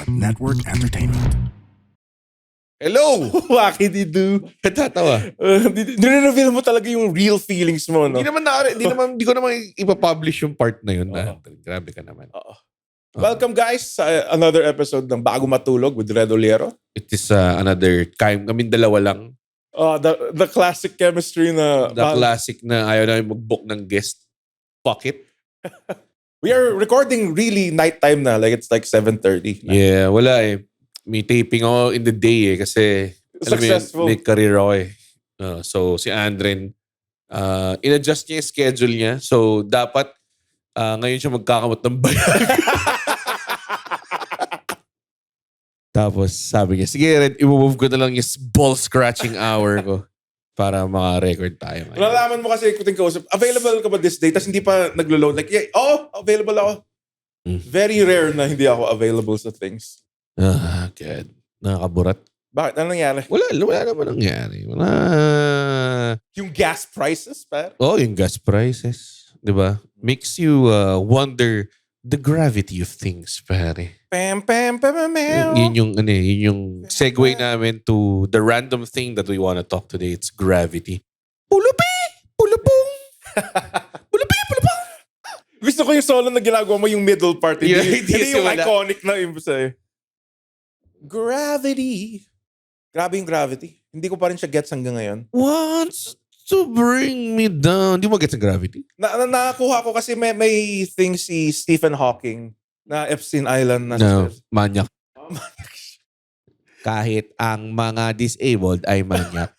Network Entertainment. Hello! Wakididu. Tatawa. Nire-reveal mo talaga yung real feelings mo, no? Hindi ko naman ipapublish yung part na yun. Grabe ka naman. Welcome guys sa another episode ng Bago Matulog with Red Oliero. It is another time. Kaming dalawa lang. The classic chemistry na... The classic na ayaw namin mag-book ng guest. Fuck it. We are recording really nighttime na. Like it's like 7:30. Yeah, wala eh. May taping ako in the day eh. Kasi Successful. May career ako eh. So si Andren, in-adjust niya yung schedule niya. So dapat ngayon siya magkakamot ng bayag. Tapos sabi niya, sige Red, i-move ko na lang yung ball-scratching hour ko para maka-record tayo. Nalaman mo kasi kuting kausap, available ka ba this day? Tapos hindi pa naglo-load. Like, yeah, available ako. Very rare na hindi ako available sa things. God. Nakakaburat. Bakit? Ano nangyari? Wala naman nangyari. Wala. Yung gas prices, par? Yung gas prices. Diba? Makes you wonder the gravity of things, pare. Pam, pam, pam, pam, pam. Yun yung segue namin to the random thing that we want to talk today. It's gravity. Pulupi! Pulupong! Pulupi! Pulupong! Gusto ko yung solo na ginagawa mo yung middle part. Yeah, Hindi yung wala. iconic na yung sa'yo. Gravity. Grabe yung gravity. Hindi ko pa rin siya gets hanggang ngayon. Wants to bring me down. Di mo get sa gravity? Nakakuha ko kasi may thing si Stephen Hawking na Epstein Island na. No, manyak. Kahit ang mga disabled ay manyak.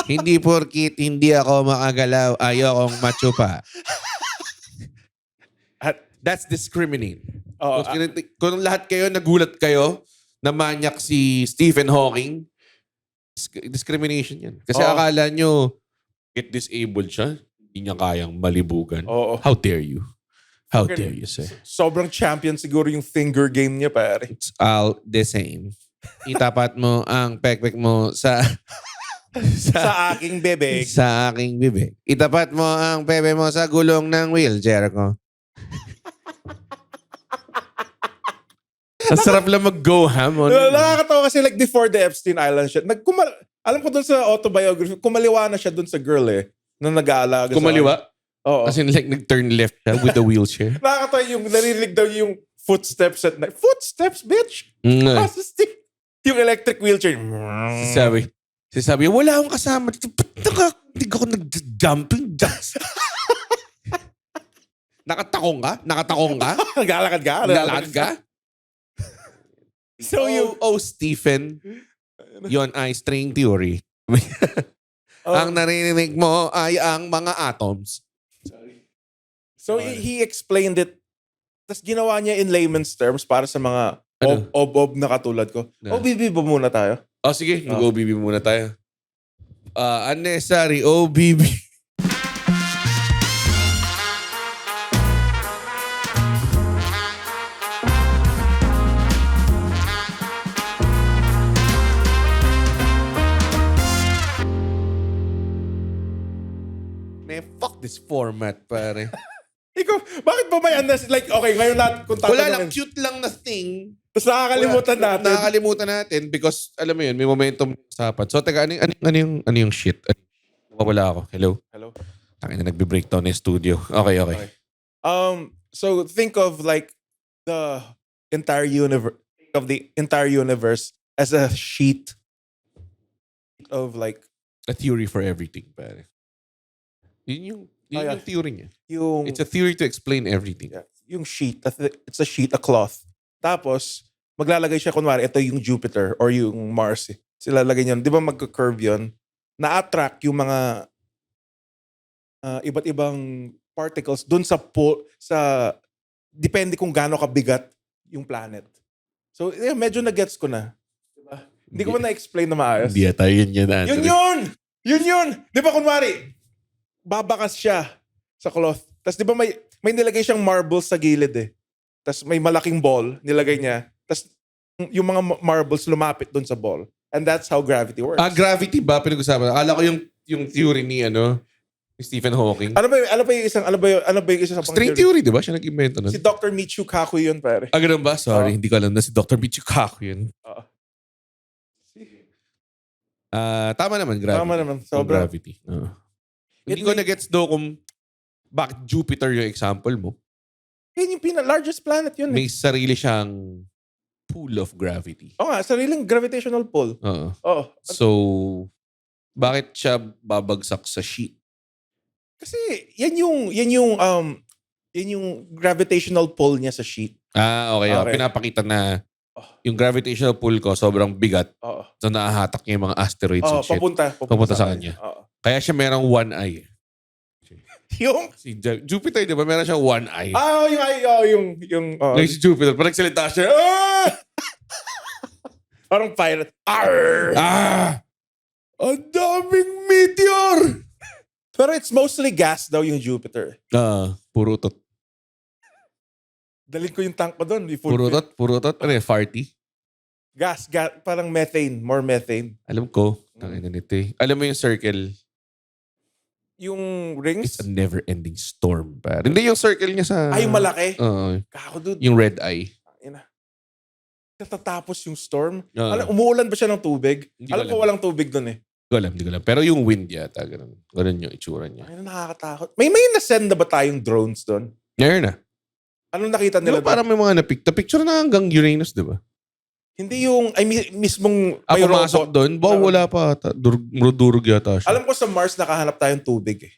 Hindi porkit hindi ako makagalaw, ayokong matsupa. That's discriminating. Kung lahat kayo nagulat kayo na manyak si Stephen Hawking, discrimination yan. Kasi akala nyo, get disabled siya, hindi niya kayang malibugan. How dare you? How dare you say? Sobrang champion siguro yung finger game niya, pare. It's all the same. Itapat mo ang pekpek mo sa aking bebek. Sa aking bibig. Itapat mo ang pepe mo sa gulong ng wheelchair ko. Ang sarap lang mag-go ham. Nakakatawa kasi like before the Epstein Island shit. Alam ko dun sa autobiography, kumaliwa na siya dun sa girl eh. Na nag-aalaga. Kumaliwa? Oo. As in like nag-turn left siya with the wheelchair. Nakakatawa yung naririnig daw yung footsteps at night. Footsteps, bitch! Yung electric wheelchair. Sabi, wala akong kasama. Ba't hindi ako nag-jumping jacks? Nakatakong ka? Naglalakad ka? So Stephen, yon ay string theory. Ang narinig mo ay ang mga atoms. So he explained it. Tapos ginawa niya in layman's terms para sa mga ob na katulad ko. OBB ba muna tayo? Sige. Mag-OBB muna tayo. Unnecessary OBB. Fuck this format, pare. Ikaw, bakit ba may like, okay, ngayon natin kung Wala lang, cute lang na thing. Tapos nakakalimutan natin. Because, alam mo yun, may momentum sa usapan. So, teka, ano yung shit? Wala ako. Hello? Tangina, nagbe-breakdown na yung studio. Okay. So, think of like the entire universe as a sheet of like a theory for everything, pare. Yun yung theory niya. It's a theory to explain everything. Yeah, yung sheet, it's a sheet, a cloth. Tapos, maglalagay siya, kunwari, ito yung Jupiter or yung Mars. Sila lagay niyan. Di ba magka-curve yun? Na-attract yung mga iba't ibang particles dun sa depende kung gaano kabigat yung planet. So, medyo na-gets ko na. Diba? Hindi ko ba na-explain na maayos? Hindi tayo yun. Yun! Di ba kunwari, babakas siya sa cloth. Tapos di ba may nilagay siyang marbles sa gilid eh. Tapos may malaking ball, nilagay niya. Tapos yung mga marbles lumapit doon sa ball. And that's how gravity works. Gravity ba pinag-usapan? Akala ko yung theory ni Stephen Hawking. Ano ba yung isa sa pang String theory, di ba? Siya nag-invento nun. Si Dr. Michio Kaku yun, pare. Ganun ba? Sorry, hindi ko alam na si Dr. Michio Kaku yun. Oo. Tama naman, gravity. Tama naman. Yung Sobra. gravity. Hindi ko na-gets do kung bakit Jupiter yung example mo. Yun yung largest planet yun. May sarili siyang pool of gravity. Oo nga, sariling gravitational pull. Oo. Oo. So, bakit siya babagsak sa sheet? Kasi yan yung gravitational pull niya sa sheet. Okay. Okay. Pinapakita na yung gravitational pull ko sobrang bigat. Oo. So, nahahatak niya yung mga asteroids and shit. Papunta sa kanya. Oo. Kaya siya merong one eye. Yung Si Jupiter, di ba? Meron siyang one eye. yung Like si Jupiter, pag nagsalita siya, parang pirate. Arr! Ang daming meteor! Pero it's mostly gas daw yung Jupiter. Puro tot. Dalhin ko yung tank ko doon. Puro tot. Ano yung farty? Gas, parang methane, more methane. Alam ko. Tangina nito eh. Alam mo yung circle? Yung rings? It's a never-ending storm. Par. Hindi yung circle niya sa... Yung malaki? Oo. Kako dude. Yung red eye. Natatapos yung storm. Oo. Umuulan ba siya ng tubig? Hindi Alam ko ko walang tubig doon eh. Hindi ko alam. Pero yung wind yata, ganun yung itsura niya. Ay, nakakatakot. May na-send na ba tayong drones doon? Ngayon na. Anong nakita Di nila ba parang may mga na-picture na hanggang Uranus, di ba? Hindi yung, mismong Ako may masok robot. doon? Wala pa ata. Durug yata siya. Alam ko sa Mars nakahanap tayong tubig eh.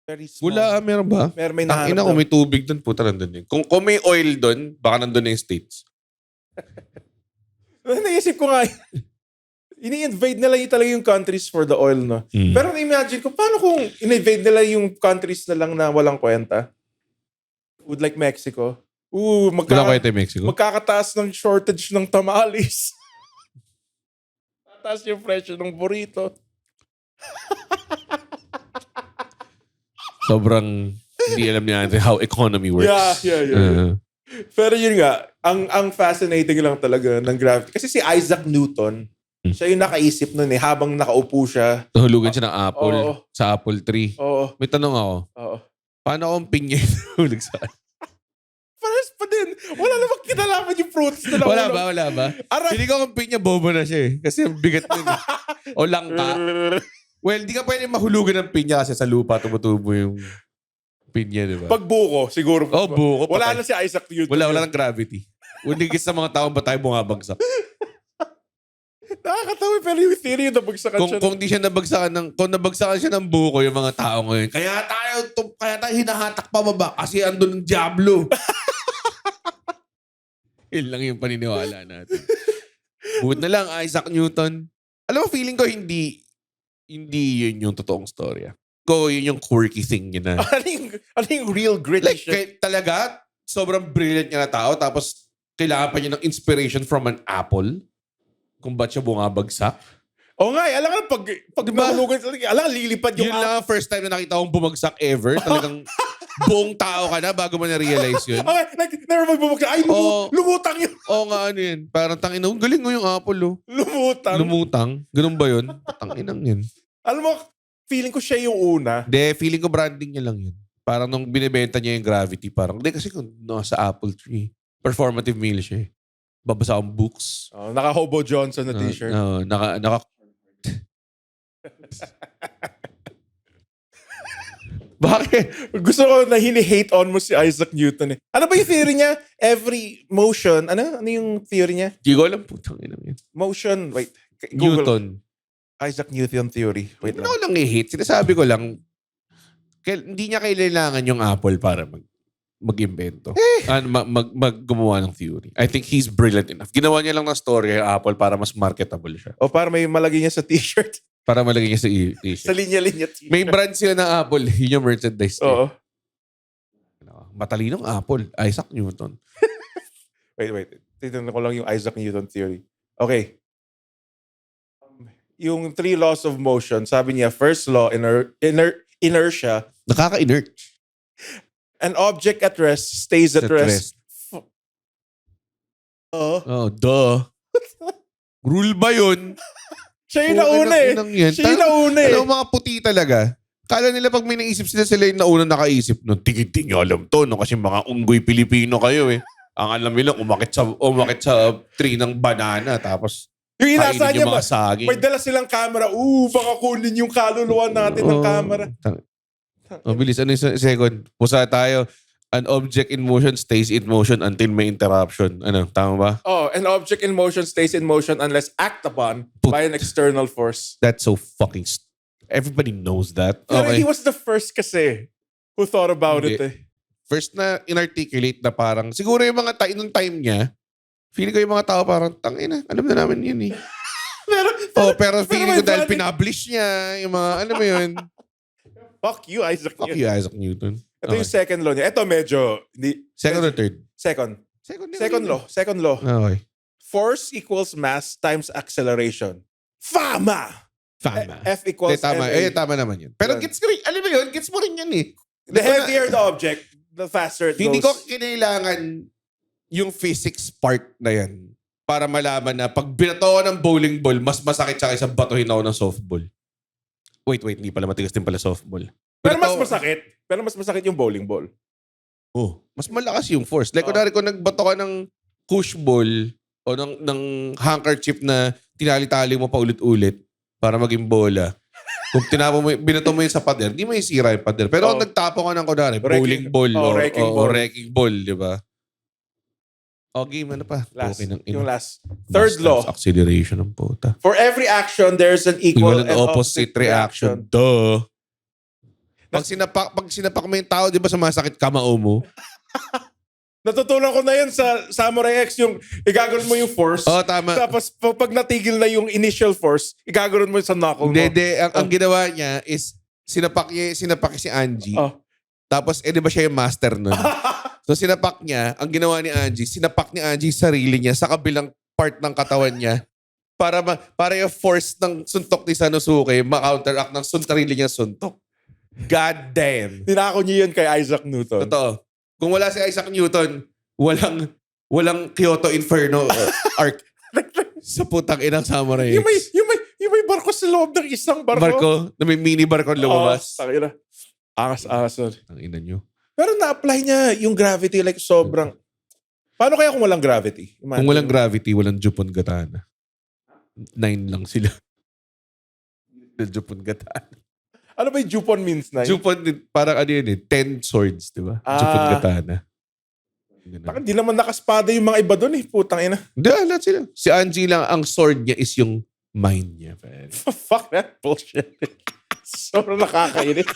Very small. Wala, meron ba? May Tangina nahanap kung doon. may tubig doon, puta nandun yun. Kung may oil doon, baka nandun na yung States. Naisip ko nga, ini-invade nila yung talaga yung countries for the oil, no? Pero na-imagine ko, paano kung in-invade nila yung countries na lang na walang kwenta? Would like Mexico. Wala kayo tayo Mexico? Magkakataas ng shortage ng tamales. Tataas yung presyo ng burrito. Sobrang hindi alam niya natin how economy works. Yeah. Pero yun nga, ang fascinating lang talaga ng gravity. Kasi si Isaac Newton, siya yung nakaisip nun eh, habang nakaupo siya. Nahulugan siya ng apple sa apple tree. Oo. May tanong ako, paano kung pinya yung nahulog sa Paras pa din. Wala namang kinalaman yung fruits na nahulog. Wala ba? Hindi ko kung pinya, bobo na siya eh. Kasi ang bigat nun. O langka. Well, di ka pwede mahulugan ng pinya kasi sa lupa tumutubo yung pinya, di ba? Pag buko, siguro. Buko. Wala patay. na si Isaac Newton. Wala ng gravity. Unigis sa mga tao ba tayo bumabagsak? Nakakatawa pero yung theory yung nabagsakan siya. Kung di siya nabagsakan kung nabagsakan siya ng buko yung mga tao ngayon, kaya tayo hinahatak pababa kasi andun ng Diablo. Yun lang yung paniniwala natin. Buti na lang, Isaac Newton. Alam mo, feeling ko hindi yun yung totoong storya. Yun yung quirky thing niya na. Ano yung real gritty Like, talaga, sobrang brilliant niya na tao, tapos kailangan pa niya ng inspiration from an apple kung ba't siya bumabagsak. Nga, alam ka pag Diba? nahulugan, alam ka lilipad yung Yun lang ang first time na nakita kong bumagsak ever. Talagang buong tao ka na bago mo na-realize yun. Never magbubagsak. Ay, lumutang yun. Nga ano yun. Parang tangina, galing mo yung apple oh. Lumutang? Ganun ba yun? Tanginang yun. Alam mo, feeling ko siya yung una. Feeling ko branding niya lang yun. Parang nung binibenta niya yung gravity, parang, kasi kung sa apple tree, performative meal siya eh. Babasa akong books. Naka-Hobo Johnson na t-shirt. Naka Bakit? Gusto ko na hini-hate on mo si Isaac Newton eh. Ano ba yung theory niya? Every motion, ano yung theory niya? Di ko alam, putang ina yun. Motion, wait. Google. Newton. Isaac Newton theory. Wait Hindi lang. ko lang i-hate. Sinasabi ko lang, hindi niya kailangan yung Apple para mag-invento. Gumawa ng theory. I think he's brilliant enough. Ginawa niya lang ng story yung Apple para mas marketable siya. O para may malagay niya sa t-shirt. Para malagay niya sa t-shirt. Sa linya-linya t-shirt. May brand sila ng Apple. Yun yung merchandise niya. Oo. Matalinong Apple. Isaac Newton. Wait. Titignan ko lang yung Isaac Newton theory. Okay. Yung 3 laws of motion, sabi niya, first law, inertia. Nakaka-inert. An object at rest stays at rest. Duh. Rule ba yun? Siya yung nauna eh. Siya yung nauna eh. Alam mo, mga puti talaga. Kala nila pag may naisip sila yung nauna nakaisip nun. Tingin nyo alam to, no? Kasi mga unggoy Pilipino kayo eh. Ang alam nila, umakit sa tree ng banana. Tapos, Yung inasa kainin niya, yung mga saging. may dala silang camera. Baka kunin yung kaluluwa natin ng camera. Bilis. Ano yung second? Pusa tayo. An object in motion stays in motion until may interruption. Ano, tama ba? An object in motion stays in motion unless acted upon by an external force. That's so fucking... Everybody knows that. Pero Okay. he was the first kasi who thought about Hindi. it eh. First na inarticulate na parang... Siguro yung mga nung time niya, feeling ko yung mga tao parang, tangina, alam na namin yun eh. pero feeling ko dahil pinablish niya, yung mga, alam mo yun, Fuck you, Isaac fuck Newton. you, Isaac Newton. Ito yung second law niya. Ito medyo... Second or third? Second. Second Second law. Okay. Force equals mass times acceleration. Fama! Fama. F equals Tama. ma. Tama naman yun. Pero Yan. gets ko rin, alam mo yun, gets mo rin yan eh. The heavier the object, the faster it Hindi ko goes. kinailangan yung physics part na yan para malaman na pag binato ko ng bowling ball, mas masakit siya kaysa batuhin ako ng softball. Wait, hindi pala. Matigas din pala softball. Pero mas masakit. Pero mas masakit yung bowling ball. Oh, mas malakas yung force. Like, kunwari kung nagbato ka ng push ball o ng handkerchief na tinali-tali mo pa ulit-ulit para maging bola. Kung binato mo yun sa pader, di mo yung sira yung pader. Pero kung nagtapo ka ng kunwari, bowling ball o wrecking ball, di ba? O, game, ano pa? Last. Okay, Yung last. Third law. Acceleration ng puta. For every action, there's an equal Equal and opposite reaction. Duh. Pag sinapak mo yung tao, di ba sumasakit kamao mo? Natutunan ko na yun sa Samurai X, yung igagawin mo yung force. Oo, tama. Tapos pag natigil na yung initial force, igagawin mo sa knuckle mo. Hindi. Ang ginawa niya is sinapak si Angie. Tapos, di ba siya yung master nun? So, sinapak niya, ang ginawa ni Angie, sinapak ni Angie sarili niya sa kabilang part ng katawan niya para yung force ng suntok ni Sanosuke ma-counteract ng sarili niya suntok. God damn. Tinako niyo yun kay Isaac Newton. Totoo. Kung wala si Isaac Newton, walang Kyoto Inferno arc sa putang inang Samurai X. Yung may barko sa loob ng isang barko. Barko, na may mini barko lumabas. Takina. Angas. Ang ina nyo. Pero na-apply niya yung gravity like sobrang... Paano kaya kung walang gravity? Imagine. Kung walang gravity, walang Jupon Gatana. 9 lang sila. Jupon Gatana. Ano ba yung Jupon means na? Jupon, parang ano yun eh, 10 swords, di ba? Jupon Gatana. Hindi naman nakaspada yung mga iba doon eh. Putang ina. Hindi, lahat sila. Si Angie lang, ang sword niya is yung mind niya. Fuck that bullshit. Sobrang nakakainis.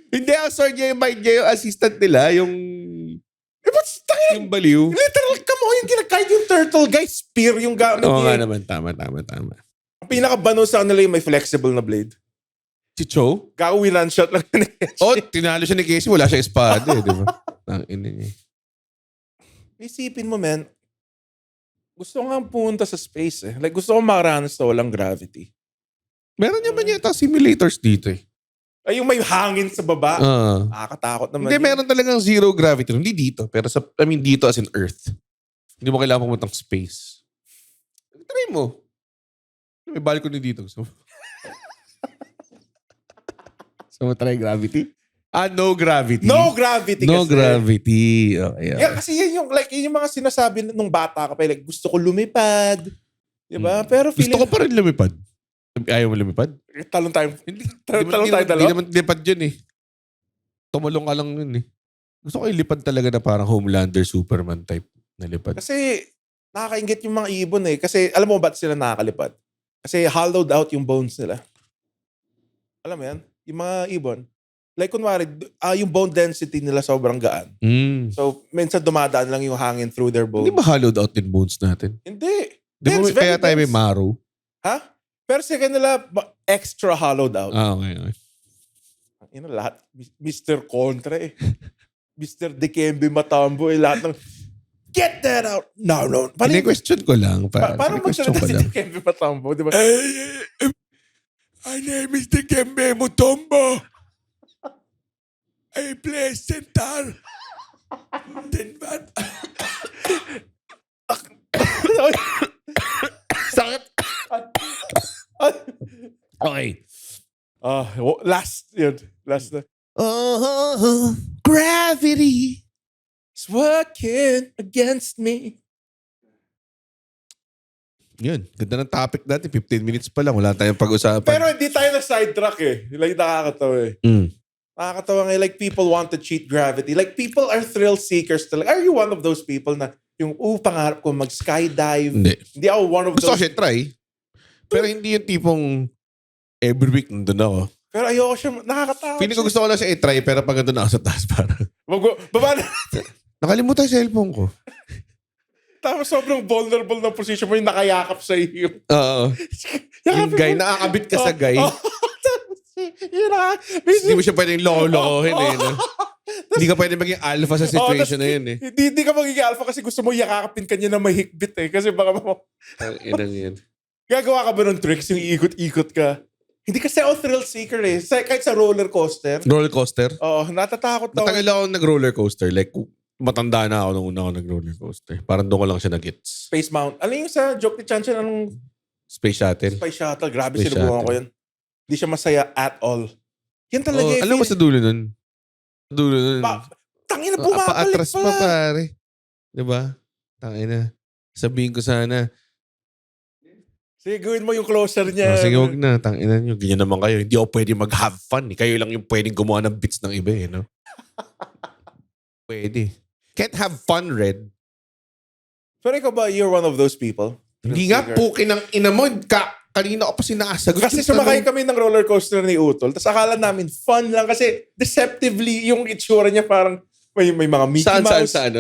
Hindi, ang sword niya yung mind niya, yung assistant nila, yung baliw. Literal, come on, yung kahit yung turtle guy, spear yung gamit Oo niya. nga naman, tama. Ang pinakabano sa kanila yung may flexible na blade. Si Cho? Gagawin one shot lang niya. Tinalo siya ni Casey, wala siya espada eh, di ba? Ang ina niya. Isipin mo, man, gusto ko nga pumunta sa space eh. Like, gusto ko makaranas na walang gravity. Meron naman yata simulators dito eh. Ay, yung may hangin sa baba. Nakakatakot naman. Hindi, meron talagang zero gravity. Hindi dito. Pero dito as in Earth. Hindi mo kailangan pumuntang space. Try mo. May balcony dito. So mo try gravity? No gravity. No gravity No kasi. gravity. Okay. Yeah, kasi yun yung mga sinasabi nung bata ka pa. Like, gusto ko lumipad. Diba? Pero feeling... Gusto ko pa rin lumipad. Ayaw mo lumipad? Talon tayo. Talon tayo dalawa? Hindi naman lipad yun eh. Tumulong ka lang yun eh. Gusto ko ilipad talaga na parang Homelander, Superman type na lipad. Kasi nakakaingit yung mga ibon eh. Kasi alam mo ba't sila nakakalipad? Kasi hollowed out yung bones nila. Alam mo yan? Yung mga ibon. Like kunwari, yung bone density nila sobrang gaan. So, minsan dumadaan lang yung hangin through their bones. Hindi ba hollowed out din bones natin? Hindi. Di ba kaya tayo may marrow? Ha? Pero sa kanila, extra hollowed out. Okay. Yun lahat. Mr. Contra eh. Mr. Dikembe Matambo eh. Lahat ng, get that out! No. Question ko lang. Paano magsalita si Dikembe Matambo? Di ba? My name is Dikembe Mutombo. I play center. Sakit. Okay. Last, yun. Last na. Oh, gravity. It's working against me. Yun, ganda ng topic natin. 15 minutes pa lang. Wala tayong pag-usapan. Pero hindi tayo na sidetrack eh. Like, nakakatawa eh. Nakakatawa nga, like, people want to cheat gravity. Like, people are thrill seekers talaga. Are you one of those people na yung, pangarap ko mag-skydive? Hindi ako one of Gusto ko those. siya try. Pero hindi yung tipong every week nandun ako. Pero ayoko siya, nakakatawa. Feeling ko gusto ko lang siya i-try pero pag nandun ako sa taas para. Baba na. Nakalimutan yung cellphone ko. Tapos sobrang vulnerable ng position mo yung nakayakap sa iyo. Oo. Yung guy, nakakabit ka sa guy. Hindi mo siya pwedeng loko-lokohin eh. No? Hindi ka pwedeng maging alpha sa situation na yun eh. Hindi ka magiging alpha kasi gusto mo yakapin kanya na mahigpit eh. Kasi baka Inang yan. Gagawa ka ba ng tricks yung ikot-ikot ka? Hindi kasi ako thrill seeker eh. Kahit sa roller coaster. Roller coaster? Oo, natatakot ako. Matagal ako nag-roller coaster. Like, matanda na ako nung una ako nag-roller coaster. Parang doon ko lang siya nag-gets. Space Mountain. Ano yung sa joke ni Chanchan? Anong Space Shuttle. Space Shuttle? Grabe, Space sinubukan Shuttle. ko yan. Hindi siya masaya at all. Yan talaga Oh, eh. alam mo sa dulo nun? Sa dulo nun. Tangin na bumabalik Paatras pala. pa pare. Diba? Tangin na. Sabihin ko sana. Sige, gawin mo yung closer niya. Sige, wag na. Tangin na nyo. Ganyan naman kayo. Hindi ako pwede mag-have fun. Eh. Kayo lang yung pwedeng gumawa ng bits ng iba eh. No? Pwede. Can't have fun, Red. Pero ikaw ba, you're one of those people? Hindi nga, pukin ng ina mo. Kanina ko pa sinasagot. Kasi sumakay kami ng roller coaster ni Utol. Tapos akala namin fun lang kasi deceptively yung itsura niya parang may mga Mickey Mouse. Saan?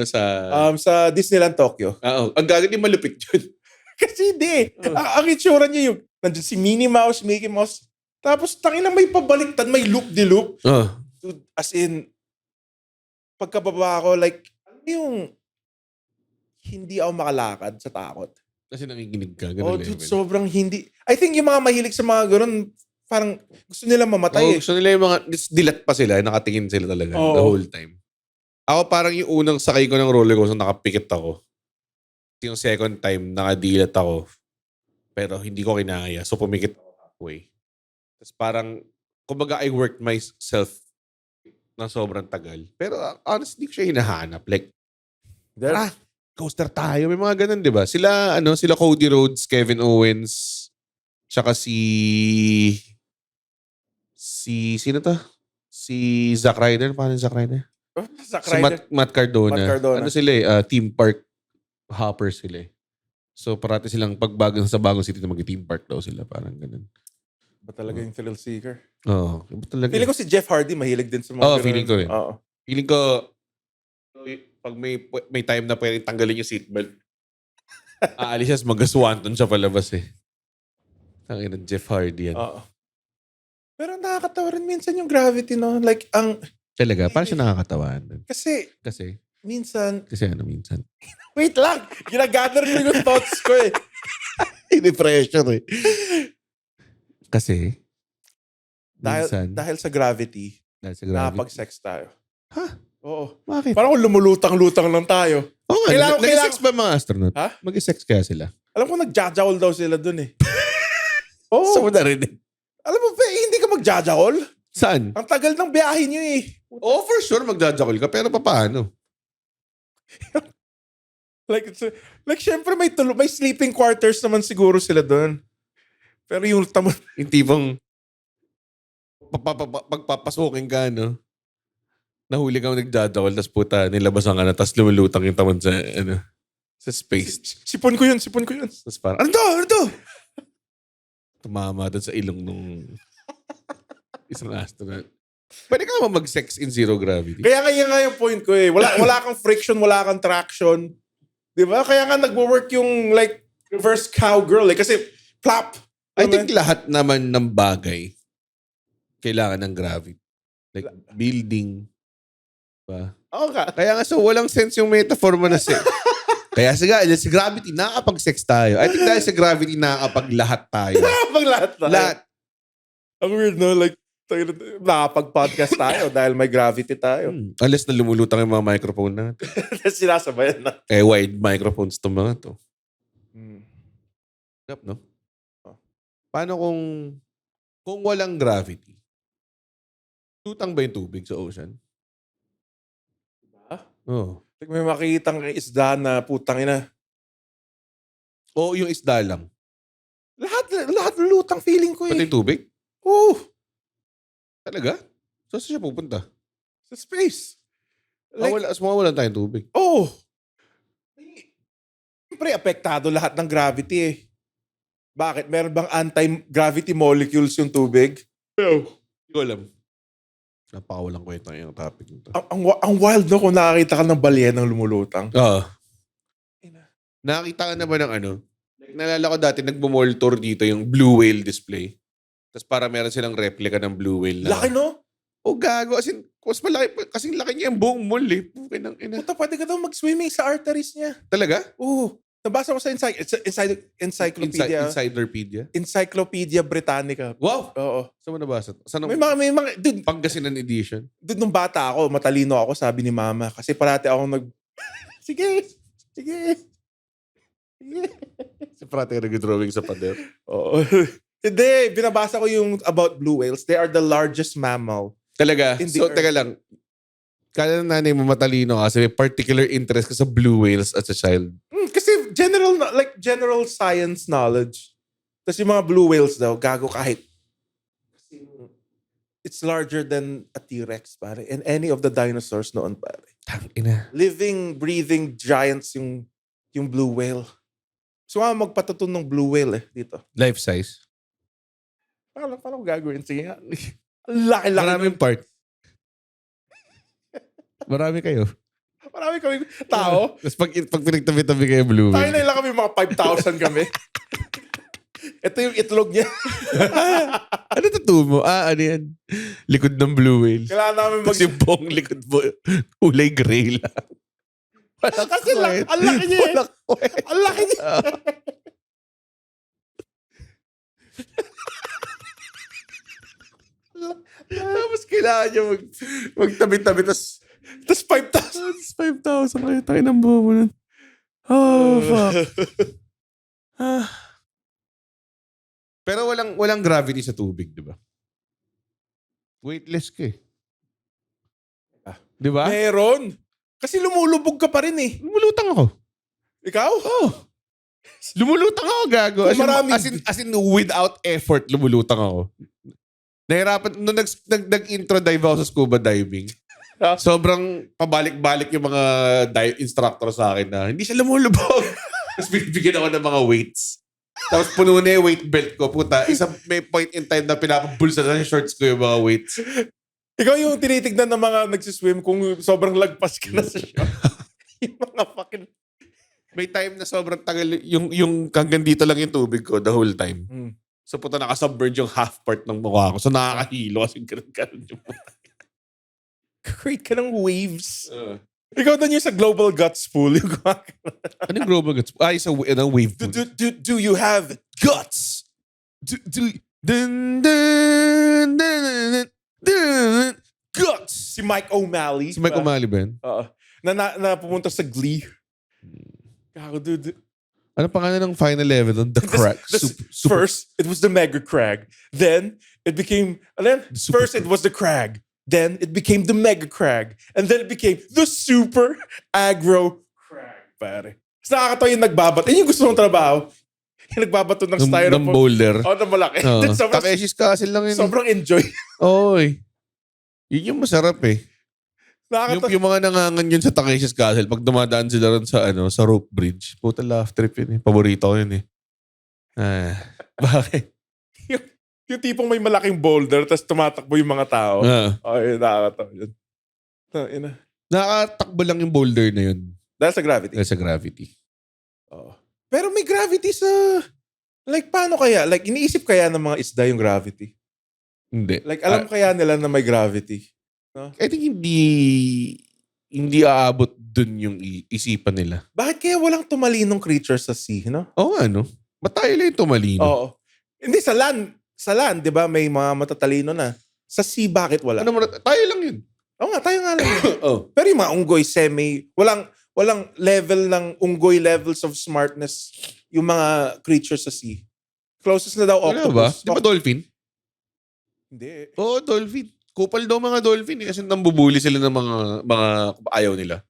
Sa Disneyland Tokyo. Oo. Ang gagawin din malupit yun. Kasi hindi. Ang itsura niya yung nandiyan si Minnie Mouse, Mickey Mouse. Tapos tangina may pabaliktad, may loop-de-loop. Dude, as in, pagkababa ko, like, ano yung hindi ako makalakad sa takot. Kasi nanginginig ka. Oh, dude, sobrang hindi. I think yung mga mahilig sa mga ganun, parang gusto nila mamatay eh. Gusto nila yung mga, dilat pa sila, nakatingin sila talaga the whole time. Ako parang yung unang sakay ko ng roller coaster, nakapikit ako. Yung second time, nakadilat ako. Pero hindi ko kinaya. So pumikit ako halfway. Tapos parang, kumbaga I worked myself na sobrang tagal. Pero honestly, ko siya hinahanap. Like, coaster tayo. May mga ganun, di ba? Sila Cody Rhodes, Kevin Owens, tsaka sino to? Si Zack Ryder. Paano yung Zack Ryder? Si Matt Cardona. Ano sila eh? Theme park hopper sila eh. So parati silang sa bagong city na mag-theme park daw sila. Parang ganun. Ba talaga yung thrill seeker? Oo. Feeling ko si Jeff Hardy mahilig din sa mga feeling ko rin. Oo. Feeling ko pag may time na pwedeng tanggalin yung seatbelt, aalis siya, mag-swanton siya palabas eh. Tangin ng Jeff Hardy yan. Oo. Pero nakakatawa rin minsan yung gravity, no? Like, Talaga? Paano siya nakakatawan? Kasi, minsan, wait lang! Ginagather ko yung thoughts ko eh. Ini-pressure eh. Kasi, dahil sa gravity, nakapag-sex tayo. Ha? Oo. Bakit? Parang kung lumulutang-lutang lang tayo. Oo nga. Nag-sex ba mga astronaut? Ha? Mag-sex kaya sila? Alam ko nagjajaol daw sila dun eh. Oo. Saan mo narinig? Alam mo, hindi ka magjajaol? Saan? Ang tagal ng biyahe nyo eh. Oh, for sure magjajakol ka. Pero paano? like syempre may sleeping quarters naman siguro sila dun. Pero yung yung tipong pagpapasukin ka, no? Nahuli ka nagjajakol, tapos puta, nilabasan ka na, tapos lumulutang yung tamad sa space. Sipon ko yun. Tapos parang, ano to? Tumama doon sa ilong nung isang astronaut. Pwede ka ba mag-sex in zero gravity? Kaya nga yung point ko eh. Wala kang friction, wala kang traction. Diba? Kaya nga nagwo-work yung like reverse cowgirl eh. Kasi plop. I think lahat naman ng bagay kailangan ng gravity. Like building. Diba? Okay. Kaya nga so walang sense yung metaphor mo na sex. Kaya sa gravity, nakakapag-sex tayo. I think dahil sa gravity, nakakapag-lahat tayo. Nakakapag-lahat tayo? Lahat. Ang weird, no? Like, nakakapag-podcast tayo dahil may gravity tayo. Unless na lumulutang yung mga microphone natin. Sinasabayan na. Wide microphones itong mga to. No? Paano kung walang gravity? Lutang ba yung tubig sa ocean? Diba? Oo. Like, may makikitang isda na putang ina. O yung isda lang. Lahat lutang feeling ko Pati eh. yung tubig? Oh, Talaga? Saan siya pupunta? sa space. Mawawalan tayong tubig. Oh. Siyempre, apektado lahat ng gravity eh. Bakit? Meron bang anti-gravity molecules yung tubig? Hindi ko alam. Napakawalang kwenta yung topic nito. Ang wild no kung nakakita ka ng balyenang lumulutang. Oo. Nakakita ka na ba ng ano? Like, naalala ko dati, nagmo-mall tour dito yung Blue Whale display. Tapos para meron silang replica ng Blue Whale. Laki no? O gago. As in, mas malaki. Kasing laki niya yung buong mall eh. Pukin ng ina. Puta, pwede ka daw mag-swimming sa arteries niya. Talaga? Oo. Nabasa ko sa Encyclopedia. Insiderpedia? Encyclopedia Britannica. Wow! Oo. Saan mo nabasa? Saan May mga, dude, Pangasinan edition? nung bata ako, matalino ako, sabi ni mama. Kasi parati ako sige. Si Prate nag-drawing sa pader. Oo. Hindi, binabasa ko yung about blue whales. They are the largest mammal. Talaga? In the So, teka lang. Kala ng nanay mo matalino kasi may particular interest ka sa blue whales as a child. Kasi general science knowledge. Tapos yung mga blue whales daw, gago kahit. It's larger than a T-Rex, pare. And any of the dinosaurs noon, pare. Tangina. Living, breathing giants yung blue whale. So nga magpatutun ng blue whale dito. Life size. Paano ko gagawin? Sige nga. Laki-laki. Maraming part. Marami kayo. Marami kami tao. Tapos pag pinagtabi-tabi kayo blue Tayo whale. na lang kami mga 5,000 kami. Ito yung itlog niya. Ano tattoo mo? Ano yan? Likod ng blue whale. Kailangan namin Tapos yung buong likod mo, kulay gray lang. Kasi ang laki niya eh. Walang kwet. Ang laki niya. Tapos kailangan niya magtabi-tabi. Tapos 5,000. 5,000 kayo. Tayo ng buho mo nun. Oh, fuck. Pero walang gravity sa tubig, di ba? Weightless ka eh. Di ba? Meron. Kasi lumulubog ka pa rin eh. Lumulutang ako. Ikaw? Oh. Lumulutang ako, gago. As in, without effort, lumulutang ako. Nahirapan, nung nag-intro dive ako sa scuba diving, sobrang pabalik-balik yung mga dive instructor sa akin na hindi siya lumulubog. Tapos binibigyan ako ng mga weights. Tapos puno na yung weight belt ko. Puta, may point in time na pinapabulsa na yung shorts ko yung mga weights. Ikaw yung tinitignan ng mga nagsiswim kung sobrang lagpas ka na sa shot. Yung mga fucking... May time na sobrang tagal, yung hanggang dito lang yung tubig ko the whole time. So puta, nakasubmerge yung half part ng mukha ko. So nakakahilo kasi ganun yung create ka ng waves. Ikaw doon yung sa Global Guts Pool. Yung ano yung global guts? Sa wave pool. Do you have guts? Dun, dun, dun, dun, dun, Guts! Si Mike O'Malley. Si Mike O'Malley ba yun? Oo. Na pumunta sa Glee. Kako, dude. Ano pangalan ng final level doon? The Crack. First, it was the Mega Crag. Then, it became... First, it was the Crag. Then, it became the Mega Crag. And then, it became the Super Aggro Crag. Pare. Mas nakakatawa yung nagbabato. Yung gusto mong trabaho. Yung nagbabato ng styrofoam. Ng boulder. Na malaki. Takeshi's Castle lang yun. Sobrang enjoy. Oy. Yun yung masarap eh. Yung mga nangangan yun sa Takeshi's Castle, pag dumadaan sila ron sa sa rope bridge, puta laugh trip yun eh. Paborito ko yun eh. Bakit? Yung tipong may malaking boulder tapos tumatakbo yung mga tao. Ay, nakakatawa yun. Nakakatakbo lang yung boulder na yun. Dahil sa gravity? Dahil sa gravity. Pero may gravity sa... Like, paano kaya? Like, iniisip kaya ng mga isda yung gravity? Hindi. Like, alam kaya nila na may gravity? No? I think hindi aabot dun yung isipan nila. Bakit kaya walang tumalinong creature sa sea, no? Oo nga, no? Ba't tayo lang yung tumalino? Oo. Hindi, sa land, di ba, may mga matatalino na. Sa sea, bakit wala? Tayo lang yun. Oo nga, tayo nga lang yun. Oh. Pero yung mga unggoy, walang level ng unggoy levels of smartness yung mga creatures sa sea. Closest na daw octopus. Wala ba? Di ba dolphin? Hindi. Oo, dolphin. Kupal daw mga dolphin kasi nambubuli sila ng mga ayaw nila.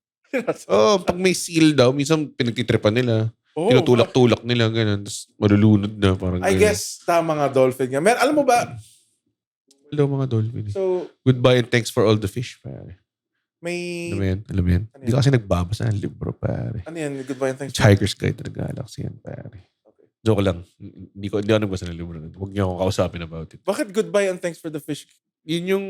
Pag may seal daw, minsan pinagtitripan nila. Tinutulak-tulak nila, ganun. Tapos malulunod na, parang I ganun. guess, tama nga dolphin nga. Alam mo ba? Hello mga dolphin. So, goodbye and thanks for all the fish, pare. may... Alam mo yan? Hindi ko kasi nagbabasa ng libro, pare. Ano yan? Goodbye and thanks. Hitchhiker's Guide to the Galaxy yan, pare. Okay. Joke lang. Hindi ako nagbasa ng libro. Huwag niyo akong kausapin about it. Bakit goodbye and thanks for the fish? Yun yung...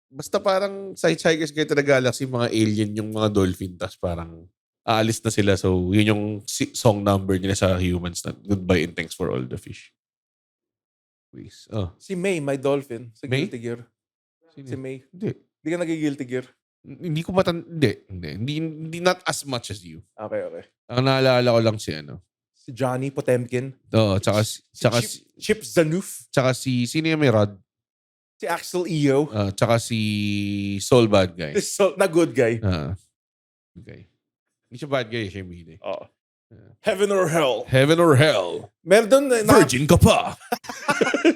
Basta parang sa Hitchhiker's Guide to the Galaxy, mga alien yung mga dolphin. Tapos parang aalis na sila. So, yun yung song number nila sa humans na goodbye and thanks for all the fish. Please. Oh. Si May, my dolphin. Sa May? Guilty Gear. Si May. Hindi. Hindi ka nag-Guilty Gear? Hindi ko Hindi not as much as you. Okay. Ang naalala ko lang si Si Johnny Potemkin. Oo, tsaka Chip Zanoof. tsaka si sino yung may rod? Si Axel EO. Tsaka si Soul Bad Guy. Na good guy. Okay. Hindi siya bad guy, siya yung bida. Oo. Heaven or Hell. Heaven or Hell. Meron doon Virgin ka pa.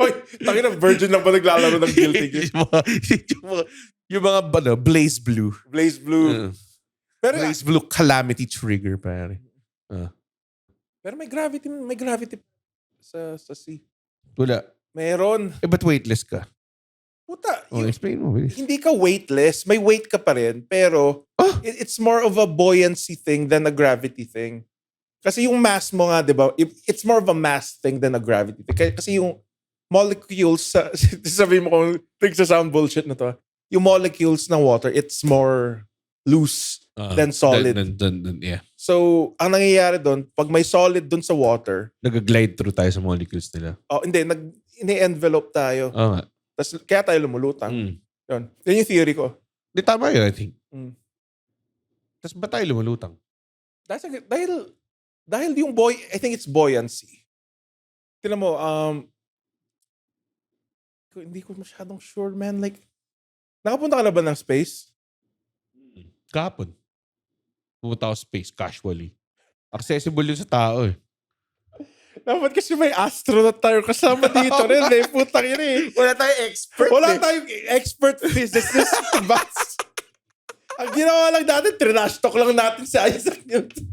Hoy, tangin na virgin lang pa naglalaro ng Guilty Gear. yung mga Blaze Blue. Blaze Blue. Pero, Blaze Blue Calamity Trigger, pare. pero may gravity sa sea. Wala. Meron. But weightless ka. Puta. Explain mo, bilis. Hindi ka weightless. May weight ka pa rin. Pero, it's more of a buoyancy thing than a gravity thing. Kasi yung mass mo nga, di ba? It's more of a mass thing than a gravity thing. Kasi yung molecules, sabihin mo kung nagsasound bullshit na to. Yung molecules ng water, it's more loose than solid. Yeah. So, ang nangyayari doon, pag may solid doon sa water, Nag-glide through tayo sa molecules nila. ini-envelope tayo. Oo nga. Kaya tayo lumulutang. Yun yung theory ko. Di tama yun, I think. Tapos ba tayo lumulutang? Dahil yung I think it's buoyancy. Tignan mo, hindi ko masyadong sure, man. Like, nakapunta ka na ba ng space? Kahapon. Pumunta ako space casually. Accessible yun sa tao eh. Dapat kasi may astronaut tayo kasama dito rin eh. Putang yun eh. Wala tayong expert. Wala tayong expert physicist. Ang ginawa lang natin, trash talk lang natin si Isaac Newton.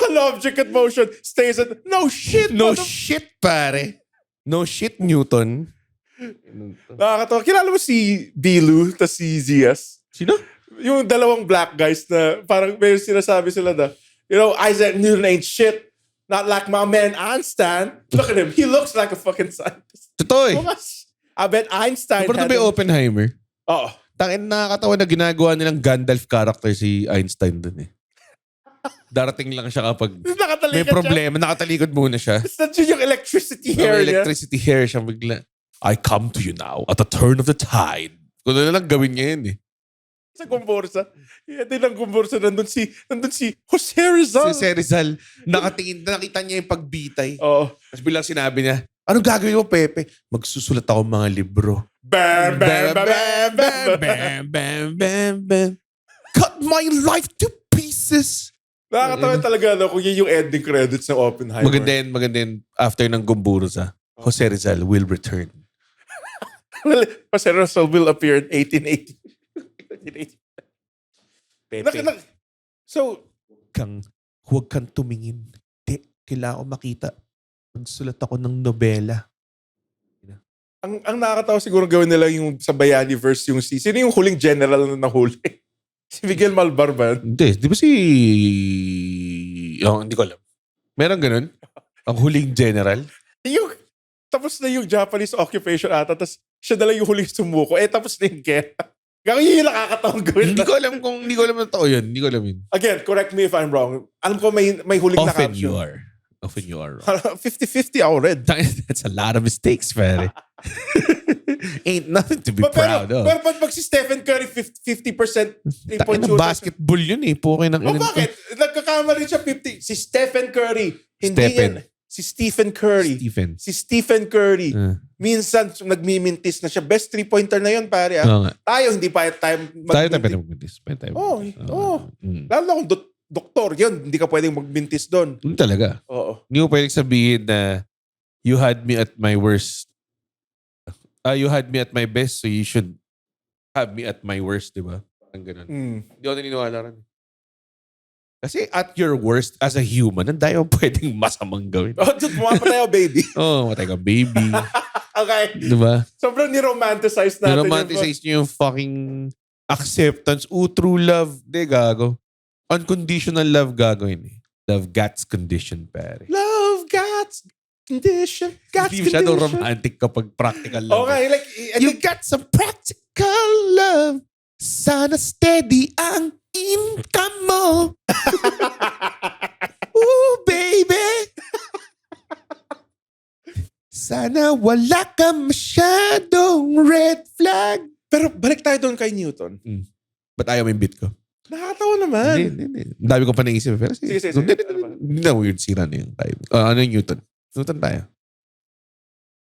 An object at motion stays at... No shit! No shit, pare. No shit, Newton. Nakakatawa. Kilala mo si Bilu tas si Zias? Sino? Yung dalawang black guys na parang may sinasabi sila na, Isaac Newton ain't shit. Not like my man Einstein. Look at him. He looks like a fucking scientist. Totoo eh. I bet Einstein Pero ba yung Oppenheimer? Oo. Tangin nakakatawa na ginagawa nilang Gandalf character si Einstein dun eh. Darating lang siya kapag may problema. Nakatalikod muna siya. It's not yung electricity hair niya. Electricity hair siya bigla. I come to you now at the turn of the tide. Kung ano lang gawin niya yun eh. Sa kumbursa. Din ang kumbursa. Nandun si Jose Rizal. Si Rizal. Nakita niya yung pagbitay. Oo. Tapos bilang sinabi niya, anong gagawin mo, Pepe? Magsusulat ako mga libro. Bam, bam, bam, bam, bam, bam, bam, bam, bam. Cut my life to pieces. Nakakatawa talaga kung yun yung ending credits ng Oppenheimer. Maganda yun after ng Gumburuza. Jose Rizal will return. Jose Rizal will appear in 1880. Pepe. So, huwag kang tumingin. Kailangan ko makita. Magsulat ako ng nobela. Ang nakakatawa siguro gawin nila yung sa Bayani verse yung sino yung huling general na nahuli? Si Miguel Malvar ba? Hindi. Di ba hindi ko alam. Meron ganun? Ang huling general? Tapos na yung Japanese occupation ata, tapos siya na lang yung huling sumuko. Tapos na yung gera. Gawin yung nakakatawang gawin. Hindi ko alam na tao yun. Hindi ko alam yun. Again, correct me if I'm wrong. Alam ko may huling na caption. Often you are wrong. 50-50 ako red. That's a lot of mistakes, pare. Ain't nothing to be proud of. Pero pag si Stephen Curry 50% 3-point shooter. Basketball yun eh. Bakit? Nagkakamali siya 50. Si Stephen Curry. Hindi yan. Si Stephen Curry. Si Stephen Curry. Minsan nagmimintis na siya. Best 3-pointer na yun, pare. Tayo, hindi pa tayo magmintis. Lalo na kung doktor yun. Hindi ka pwedeng magmintis doon. Talaga. Oo. Hindi mo pwedeng sabihin na you had me at my worst You had me at my best, so you should have me at my worst, di ba? Parang ganun. Hindi ako naniniwala rin. Kasi at your worst as a human, ang dayo pwedeng masamang gawin. Oh, dude, mapatay ako, baby. Matay ka, baby. Okay. Di ba? Sobrang niromanticize natin. Niromanticize niyo yung fucking acceptance. True love. Di, gago. Unconditional love gagawin eh. Love God's condition, pare. Love God's condition. God's Hindi masyadong condition. romantic kapag practical love. Okay, like, You got some practical love. Sana steady ang income mo. Ooh, baby. Sana wala ka masyadong red flag. Pero balik tayo doon kay Newton. Ba't ayaw mo yung beat ko? Nakakatawa naman. Hindi. Ang dami ko pa naisip. Pero Sige. Hindi na weird sira na yung time. Ano yung Newton? Newton tayo.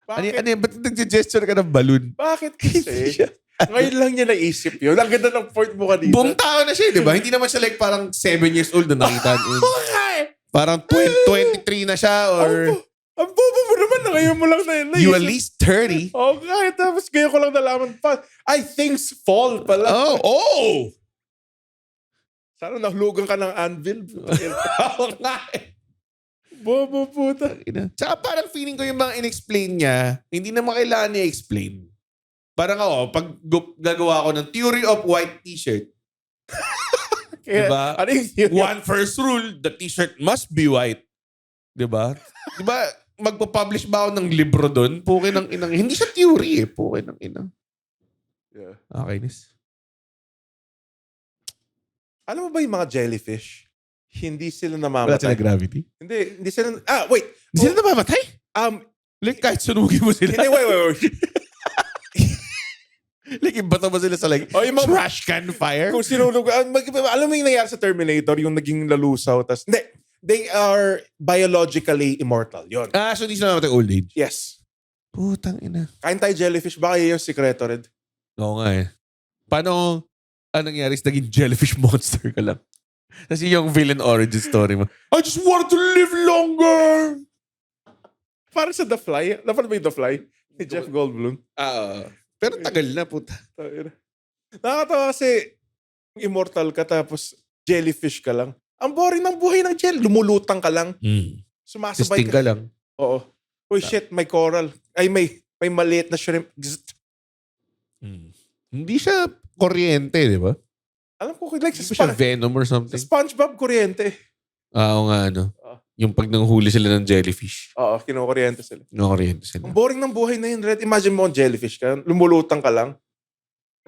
Bakit? Ano ba't nag-gesture ka ng balloon? Bakit kasi? Ngayon lang niya naisip yun. Ang ganda ng point mo kanina. Buong tao na siya, di ba? Hindi naman siya like parang 7 years old na nakita. Okay. Parang 23 na siya or Ang bobo mo naman na ngayon mo lang na you at least 30. Okay, tapos ngayon ko lang nalaman pa. Ay, things fall pala. Oh! Sana nahulugan ka ng anvil. Oo nga eh. Bobo puta. Tsaka parang feeling ko yung mga in-explain niya, hindi naman kailangan niya explain. Parang ako, pag gagawa ako ng theory of white t-shirt, Kaya, diba? Ano yung One first rule, the t-shirt must be white. Diba? Diba, magpa-publish ba ako ng libro doon? Pukin ng inang. Hindi siya theory eh. Pukin ng inang. Yeah. Okay, Nis. Alam mo ba yung mga jellyfish? Hindi sila Wala namamatay. sila gravity? Hindi sila... wait. Hindi sila namamatay? Like, kahit sunugin mo sila. Hindi, wait. Like, iba ba sila sa like, yung mga trash can fire? Kung sinulog... alam mo yung nangyari sa Terminator, yung naging lalusaw, tas... Hindi. They are biologically immortal. Yun. So hindi sila namamatay old age? Yes. Putang ina. Kain tayo jellyfish. Baka yun yung sikreto, Red. Oo nga eh. Paano, nangyari is naging jellyfish monster ka lang? Kasi yung villain origin story mo, I just want to live longer! Parang sa The Fly. Dapat ba yung The Fly? Ni Jeff Goldblum. Pero tagal na, puta. Nakakatawa kasi immortal ka tapos jellyfish ka lang. Ang boring ng buhay ng jelly. Lumulutang ka lang. Sumasabay Testing ka lang. Oo. Uy, shit, may coral. Ay, may maliit na shrimp. Hindi siya kuryente, di ba? Alam ko, like Hindi siya venom or sa something. SpongeBob, kuryente. Oo nga, ano. Yung pag nanghuli sila ng jellyfish. Oo, kinukuryente sila. Kuryente sila. Ang boring ng buhay na yun, Red. Imagine mo ang jellyfish ka. Lumulutang ka lang.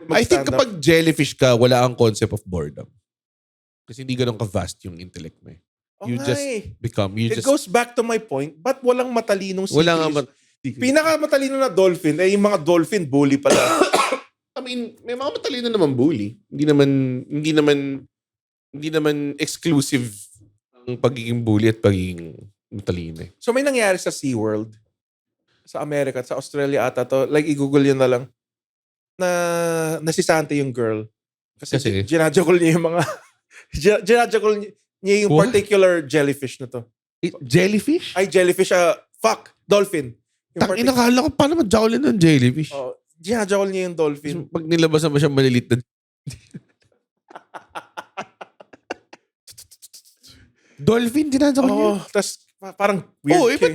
I think Mag-stand up. kapag jellyfish ka, wala ang concept of boredom. Kasi hindi ganun ka-vast yung intellect mo eh. You Okay. just become, It goes back to my point. Ba't walang matalinong sea wala nga creatures? Pinaka-matalino na dolphin, yung mga dolphin, bully pala. I mean, may mga matalino naman bully. Hindi naman exclusive ang pagiging bully at pagiging matalino eh. So may nangyari sa SeaWorld, sa America, sa Australia ata to. Like, i-google yun na lang. Na nasisante yung girl. Kasi ginadjokol niya yung mga... ginadjokol niya yung What? particular jellyfish na to. Jellyfish? Ay, jellyfish, dolphin. Tang inakala ko paano ma-jowlin ng jellyfish? Oh, ginadjokol niya yung dolphin. Pag nilabasan mo siya malilit na... Dolphin, dinadjokol niya. Oh, tas parang weird but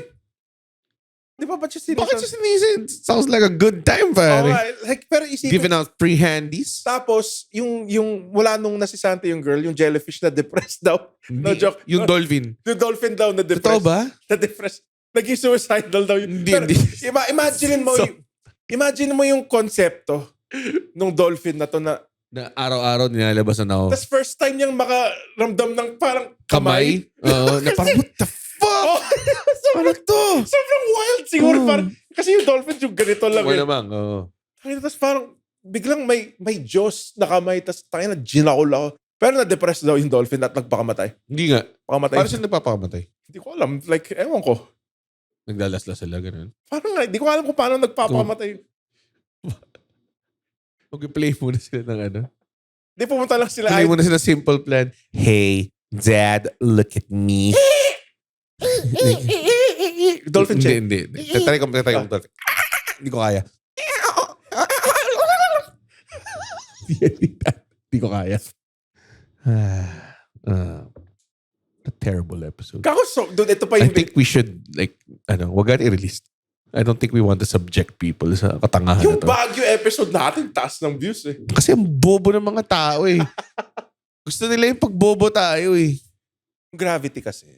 Di ba ba't siya sinisan? bakit siya sinisin? Sounds like a good time, pare. Like, pero isipin, Giving out free handies. tapos, yung mula nung nasisante yung girl, yung jellyfish na depressed daw. No joke. Yung No, dolphin. yung dolphin daw na depressed. Totoo ba? Na depressed. Naging suicidal daw yun. Hindi, Pero, hindi. imagine mo yung konsepto nung dolphin na to na Na araw-araw nilalabasan ako. tas first time niyang makaramdam ng parang Kamay? Oo. Na parang, what the fuck? Oh, Ano to? sobrang wild siguro. Parang, kasi yung dolphin yung ganito lang. Wala bang, oo. Tapos parang biglang may Diyos na kamay, tapos tayo na ginakol ako. Pero na-depressed daw yung dolphin at nagpakamatay. Hindi nga. Pakamatay. Paano siya nagpapakamatay? Hindi ko alam. Like, ewan ko. Nagdalaslas sila, ganun. Parang nga, hindi ko alam kung paano nagpapakamatay. Mag-play muna sila ng ano. Hindi, pumunta lang sila. Play muna sila simple plan. Hey, Dad, look at me. Dolphin check. Hindi. Tatry ko. Hindi ko kaya. Hindi ko kaya. A terrible episode. Dude, ito pa I yung... think we should, wag natin i-release. I don't think we want to subject people sa katangahan Yung na to. Baguio episode natin, taas ng views eh. Kasi ang bobo ng mga tao eh. Gusto nila yung pagbobo tayo eh. Gravity kasi.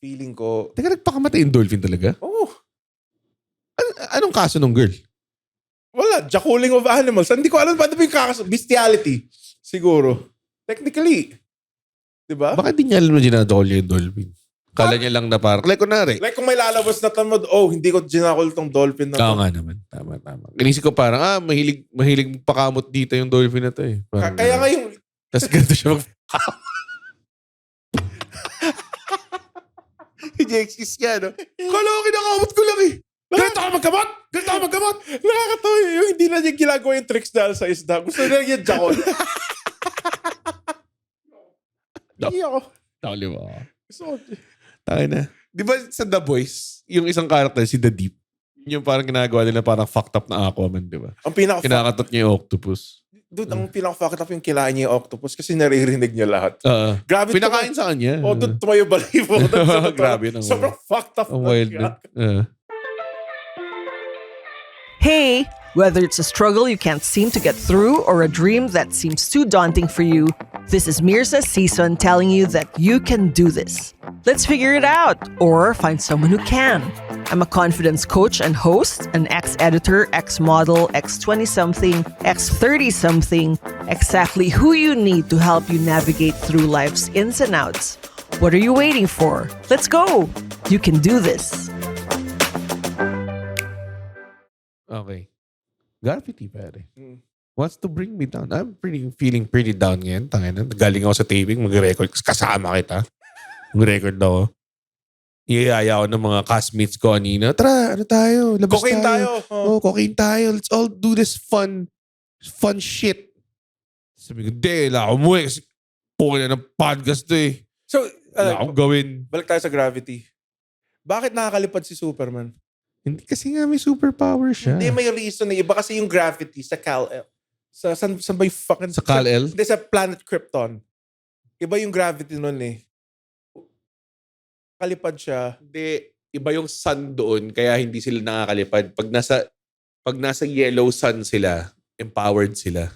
Feeling ko... Teka, nagpakamatay yung dolphin talaga? Oh. Anong kaso nung girl? Wala. Jacooling of animals. Hindi ko alam paano ba yung kakaso. Bestiality. Siguro. Technically. Diba? Baka di niya alam na ginadol yung dolphin. Kala niya lang na parang, kunwari. Like kung may lalabas na tamad, hindi ko ginakol tong dolphin na to. Oo nga naman. Tama. Inisip ko parang, mahilig pakamot dito yung dolphin na to eh. Parang, Kaya nga yung... Tapos ganito siya Hindi exist niya, no? Kala ko kinakamot ko lang eh. Ganito ako magkamot! Nakakatawa yung hindi na niya ginagawa yung tricks dahil sa isda. Gusto na niya jakol. Hindi ako. Tali ba? Gusto ko. Tayo na. Di ba sa The Boys, yung isang character, si The Deep, yung parang ginagawa nila parang fucked up na Aquaman, di ba? Ang Kinakatot niya yung octopus. Dude, ang pinaka-fucked up yung kilain niya yung octopus kasi naririnig niya lahat. Grabe. Pinakain sa kanya. Dude, tumayo balibo. Grabe na. Sobrang fucked up. Ang wild din. Hey, whether it's a struggle you can't seem to get through or a dream that seems too daunting for you, this is Mirza Season telling you that you can do this. Let's figure it out or find someone who can. I'm a confidence coach and host, an ex-editor, ex-model, ex-20-something, ex-30-something, exactly who you need to help you navigate through life's ins and outs. What are you waiting for? Let's go! You can do this. Okay. Graffiti, pare. Wants to bring me down. I'm feeling pretty down ngayon. Tangina. Galing ako sa taping, mag-record. Kasama kita. Mag-record ako. Iyaya ako ng mga castmates ko kanina. Tara, ano tayo? Labas Cocaine tayo. Cocaine tayo. Let's all do this fun shit. Sabi ko, di, wala ako umuwi kasi pukin na ng podcast to eh. So, Wala akong gawin. balik tayo sa Gravity. Bakit nakakalipad si Superman? Hindi kasi nga may superpower siya. Hindi, may reason eh. Iba kasi yung Gravity sa Kal-El. Saan ba yung fucking... Sa Kal-El? Hindi, sa Planet Krypton. Iba yung Gravity nun eh. Kalipad siya. Hindi, iba yung sun doon kaya hindi sila nakakalipad. Pag nasa yellow sun sila, empowered sila.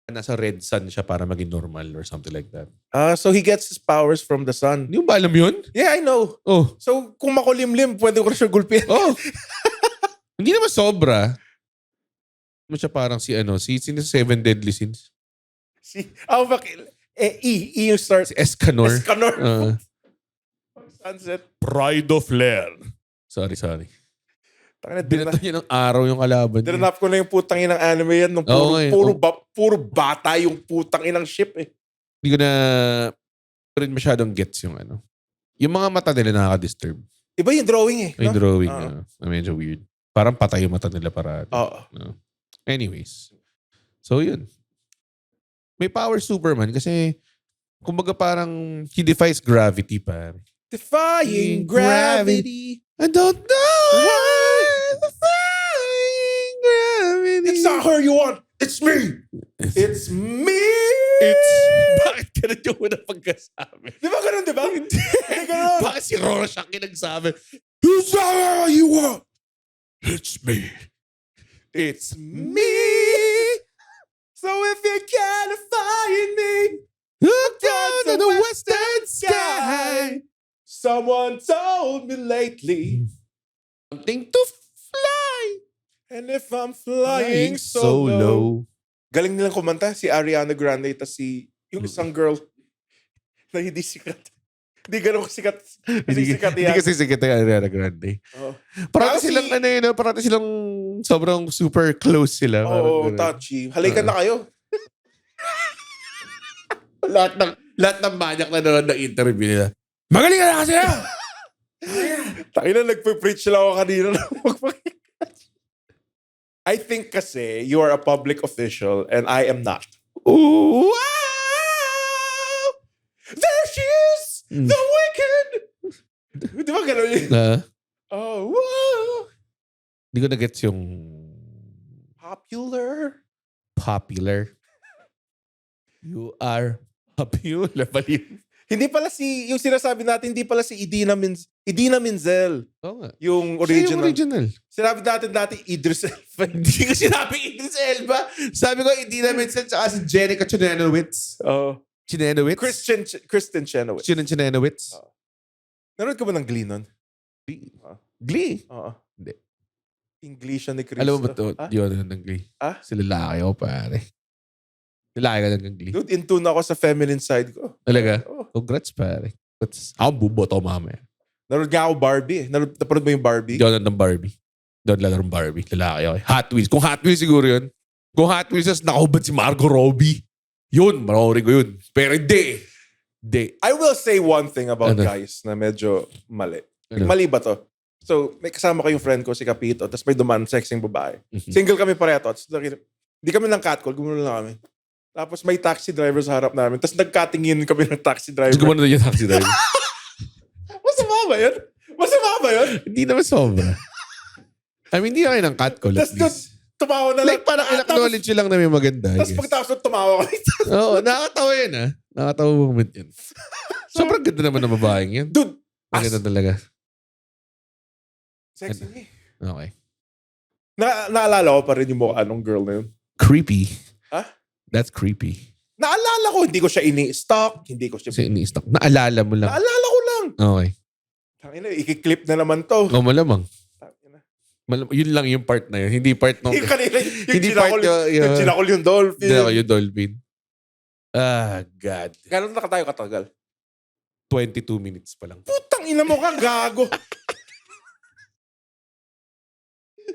Nasa red sun siya para maging normal or something like that. So he gets his powers from the sun. Hindi mo ba alam yun? Yeah, I know. Oh. So kung makulimlim, pwede ko na siya gulpin. Oh. Hindi naman sobra. Mo siya parang si sino sa Seven Deadly Sins? E yung start. Si Escanor. Escanor. Sunset. Pride of Lair. Sorry. Binato niya ng araw yung kalaban niya. Dinanap ko na yung putang inang anime yan. Nung puro bata yung putang inang ship eh. Hindi ko na rin masyadong gets yung Yung mga mata nila nakaka-disturb. Iba yung drawing eh. Yung no? drawing medyo weird. Parang patay yung mata nila para. Oo. Anyways. So yun. May power Superman kasi kumbaga parang he defies gravity pa. Defying gravity. I don't know why. Defying gravity. It's not her you want. It's me. It's me. Bakit ganun yung unang pagkasabi? Di ba ganun, di ba? Hindi ganun. Bakit si Rorschach kinagsabi? It's not her you want. It's me. It's me. So if you can't find me, look down to the western sky. Someone told me lately, something to fly. And if I'm flying so low. Galing nilang kumanta si Ariana Grande tas yung isang girl na hindi sikat. Hindi ganun sikat. Hindi kasi sikat yung Ariana Grande. Parati silang parati silang sobrang super close sila. Touchy. Halikan na kayo. lahat ng manyak na naroon ng interview nila. Magaling ka na kasi na! Tayo na nagpe-preach lang ako kanina na I think kasi you are a public official and I am not. Ooh, wow! There she is! The wicked! Di ba gano'n yun? Oh, wow! Hindi ko na-gets yung... Popular. popular. You are popular. Hindi pala yung sinasabi natin, hindi pala si Idina Menzel. Oo nga. Yung Siya original. yung original. Sinabi natin dati Idris Elba. Hindi ko sinabi Idris Elba. Sabi ko, Idina Menzel tsaka si Jenica Chinenowitz. Oh. Chinenowitz? Kristen Chenoweth. Chinenowitz. Nanood ka ba ng Glee nun? Glee? Oo. Hindi. English ni Cristo. Alam mo ba ito? Yun ng Glee. Ah? Si lalaki ko, pare. Lalaki ka ng Glee. Dude, in tune ako sa feminine side ko. Talaga? Oh. Congrats, pare. Ako buboto mamaya. Nanood nga ako Barbie. Napanood mo yung Barbie? Hindi ako ng Barbie. Hindi ako ng Barbie. Lalaki ako. Hot Wheels. Kung Hot Wheels siguro yun. Kung Hot Wheels, nakahubad si Margot Robbie. Yun, marori ko yun. Pero hindi. Hindi. I will say one thing about Ano? guys na medyo mali. Ano? Mali ba to? So, may kasama ko yung friend ko, si Capito, tapos may dumaan sexing babae. Mhm. Single kami pareho. Tapos hindi kami ng catcall, gumulo na kami. Tapos may taxi driver sa harap namin. Tapos nagkatingin kami ng taxi driver. Gusto ko na yung taxi driver. Masama ba yun? Masama ba yun? Hindi naman sobra. I mean, hindi na kayo ng catcall at Tapos doon, least. tumawa na lang. Like, parang in-acknowledge nyo lang na may maganda. I Tapos guess. pagtapos doon, tumawa kami. Oo, nakakatawa yun ah. Nakakatawa moment yun. Sobrang ganda naman ng babaeng yun. Dude, Ang ganda talaga. sexy nga eh. Okay. Naalala ko pa rin yung mukha nung girl na yun. Creepy. Ha? That's creepy. Naalala ko, hindi ko siya ini-stalk, hindi ko siya... Kasi ini-stock. Naalala mo lang. Naalala ko lang. Okay. Tangina, i-clip na naman to. O malamang. Tangina. Yun lang yung part na yun. Hindi part nung... Yung kanina, yung Hindi part yung ginakol yung dolphin. Hindi ako yung dolphin. Ah, God. Gano'n na tayo katagal? 22 minutes pa lang. Putang ina mo ka, gago.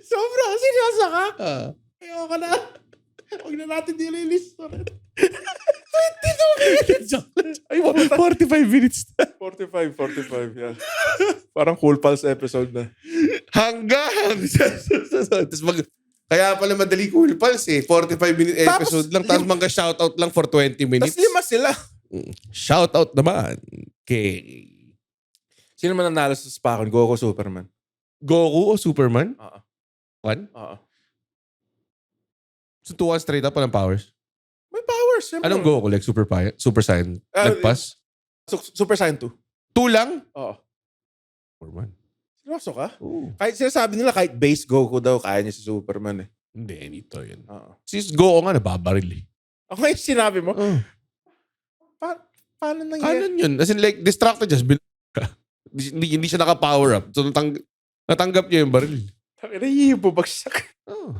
Sobra, seryoso ka? Ayoko na. Huwag na natin nililis. 22 minutes. Ay, 45 minutes na. 45, yan. Parang Cool Pals episode na. Hanggang! Kaya pala madali Cool Pals eh. 45-minute episode lang. Tapos shoutout lang for 20 minutes. Tapos 5 sila. Shoutout naman kay Sino man nanalo sa Spakon? Goku, Superman. Goku o Superman? Oo. One? Oo. So 2 straight up walang powers. May powers. Siyempre. Anong Goku? Like Super Saiyan? Nagpas? Super Saiyan 2. 2 lang? Oo. Superman. Seryoso ka? Oo. Kahit sinasabi nila, kahit base Goku daw, kaya niya si Superman eh. Hindi, dito yun. Oo. Si Goku nga nababaril eh. Ako ngayon sinabi mo, paano nangyari? Kanan yun. As in like, distracted just hindi siya naka-power up. So natanggap niya yung baril. Takina, yung bubagsak. Oh.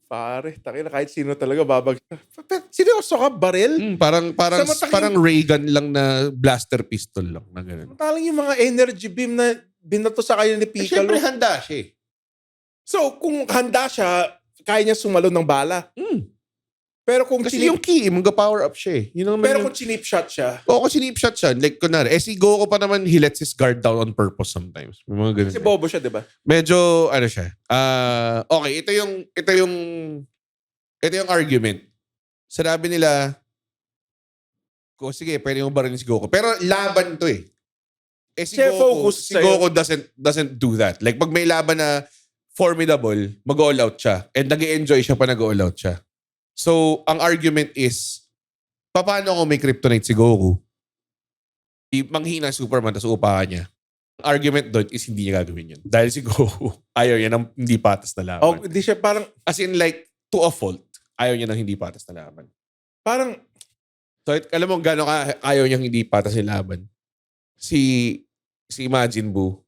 Pare, takina, kahit sino talaga babagsak. Seryoso ka, baril? Parang Samantalang parang ray gun lang na blaster pistol lang na ganun. Talang yung mga energy beam na binato sa kanya ni Piccolo. Siyempre handa siya eh. So, kung handa siya, kaya niya sumalon ng bala. Pero kung Kasi yung key, mag-power up siya eh. Yun naman pero yung, kung chinip shot siya, kung sinip shot siya, like kunwari, si Goku pa naman, he lets his guard down on purpose sometimes. May mga ganun. kasi bobo siya, di ba? Medyo, ano siya, okay, ito yung argument. Sinabi nila, sige, pwede mo barilin si Goku. Pero laban to eh. Si Siya Goku, focus si sa'yo. Goku doesn't do that. Like, pag may laban na formidable, mag-all out siya. And nag-enjoy siya pa nag-all out siya. So, ang argument is, paano kung may kryptonite si Goku? Manghina Superman, tapos upahan niya. Ang argument doon is hindi niya gagawin yun. Dahil si Goku, ayaw niya ng hindi patas na laban. Oh, hindi siya parang, As in like, to a fault, ayaw niya ng hindi patas na laban. parang, So, alam mo gano'n ka ayaw niyang hindi patas yung laban. Si Majin Buu,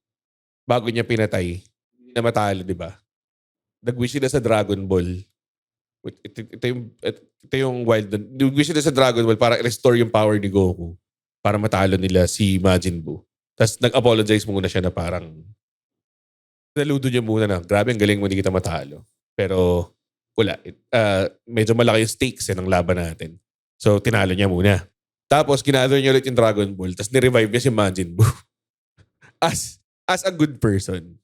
bago niya pinatay, hindi na matalo, di ba? Nag-wish sila sa Dragon Ball. Ito yung wild. Nag-wish sila sa Dragon Ball para restore yung power ni Goku para matalo nila si Majin Buu. Tapos nag-apologize muna siya na parang naludo niya muna na, grabe, ang galing mo, hindi kita matalo. Pero wala. Medyo malaki yung stakes ng laban natin. So, tinalo niya muna. Tapos, ginather niya ulit yung Dragon Ball. Tapos, nirevive niya si Majin Buu. as a good person.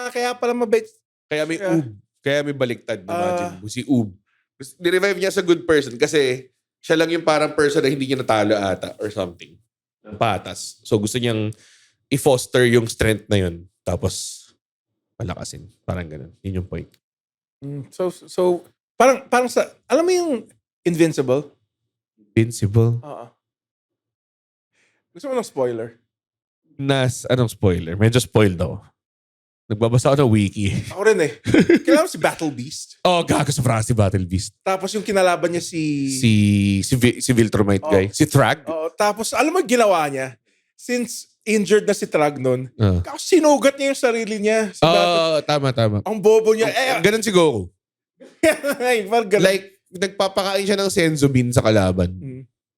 kaya pala mabait. Kaya may Oob. Kaya may baliktad na Majin Buu. Si Oob. Nirevive niya sa good person kasi siya lang yung parang person na hindi niya natalo ata or something. Patas. So, gusto niyang i-foster yung strength na yun. Tapos, palakasin. Parang ganun. Yun yung point. So Parang sa, alam mo yung Invincible? Invincible. Oo. Gusto mo ng spoiler? Anong spoiler? Medyo spoiled ako. Nagbabasa ako ng wiki. Ako rin eh. Kailangan mo si Battle Beast. Oh, gago sa Frosty Battle Beast. Tapos yung kinalaban niya si Si Viltrumite guy. Si Thrag. tapos alam mo yung ginawa niya? Since injured na si Thrag nun, sinugat niya yung sarili niya. Si Battle- Tama. ang bobo niya. Ganun si Goku. Parang ganun. Like, nagpapakain siya ng Senzu Bean sa kalaban.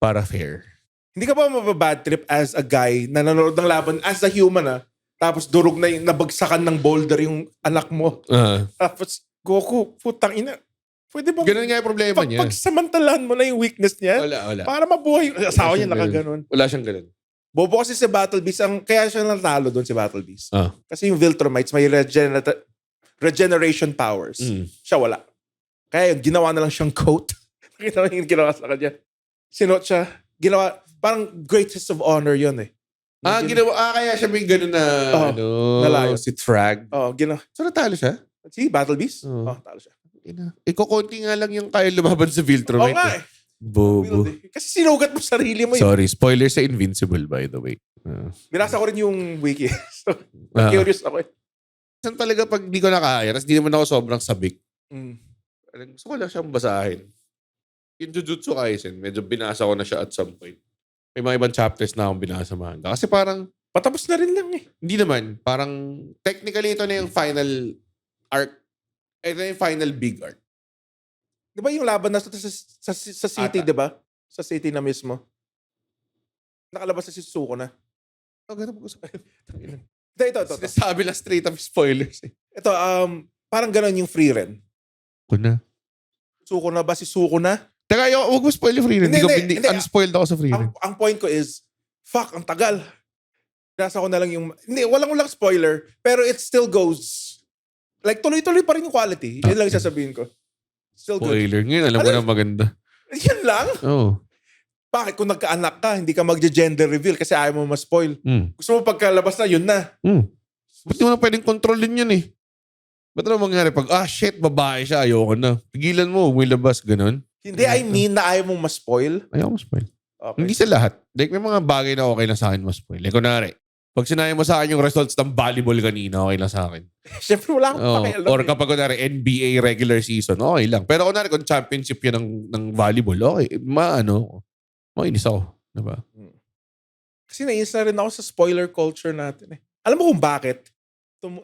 Para fair. Hindi ka ba mababad trip as a guy na nanonood ng laban as a human tapos durog na yung nabagsakan ng boulder yung anak mo. Tapos, Goku, putang ina. Pwede ba? Ganun nga yung problema niya. Pagsamantalahan mo na yung weakness niya. Wala. Para mabuhay. Yung asawa niya nakaganon. Wala siyang ganun. Bobo kasi si Battle Beast, kaya siya natalo doon si Battle Beast. Kasi yung Viltrumites may regeneration powers. Siya wala. Kaya yun, ginawa na lang siyang coat. Nakita mo yung ginawa sa kanya. Sinuot siya. Ginawa, parang greatest of honor yun eh. Kaya siya may ganun na, nalayo. si Thrag. Ginawa. So, natalo siya? Si Battle Beast? Talo siya. Konti nga lang yung kaya lumaban sa Viltrumite. Nga eh. Bobo. Kasi sinugat mo sarili mo. Sorry, spoiler sa Invincible by the way. Binasa ko rin yung wiki. So, curious ako eh. Saan talaga pag di ko nakaya, tapos di naman ako sobrang sabik. Gusto ko lang siyang basahin. Yung Jujutsu Kaisen, medyo binasa ko na siya at some point. May mga ibang chapters na akong binasa manga. Kasi parang, patapos na rin lang eh. hindi naman. Parang, technically ito na yung final arc. Ito na yung final big arc. Di ba yung laban na sa city, di ba? Sa city na mismo. Nakalabas na si Suzuko na. Ganun pag-usap. Ito. Sinasabi lang straight up spoilers eh. Ito, parang ganun yung Free Ren. Kuna. Suko na ba? Si Suko na? Teka, huwag mo spoil yung Free Ren. Hindi. Unspoiled ako sa Free Ren. Ang point ko is, fuck, ang tagal. Nasa ko na lang yung... Hindi, walang spoiler. Pero it still goes... Like, tuloy-tuloy pa rin yung quality. Yan lang yung sasabihin ko. Still good. Spoiler. Ngayon, alam ko na maganda. Yan lang? Oo. Bakit kung nagkaanak ka, hindi ka magje-gender reveal kasi ayaw mo ma-spoil. Gusto mo pagkalabas na, yun na. Ba't di mo na pwedeng kontrolin yun eh? Ba't na mangyari pag, shit, babae siya, ayoko na. Pigilan mo, may labas, ganun. Hindi, I mean na ayaw mong ma-spoil. Ayaw mo spoil. Okay. Hindi sa lahat. Like, may mga bagay na okay lang sa akin ma-spoil. Like, kunwari, pag sinabi mo sa akin yung results ng volleyball kanina, okay lang sa akin. Siyempre, wala akong pakialam. Or kapag kunwari, NBA regular season, okay lang. Pero kunwari, kung championship yun ng volleyball, okay, mainis ako. Diba? Kasi nainis na rin ako sa spoiler culture natin eh. Alam mo kung bakit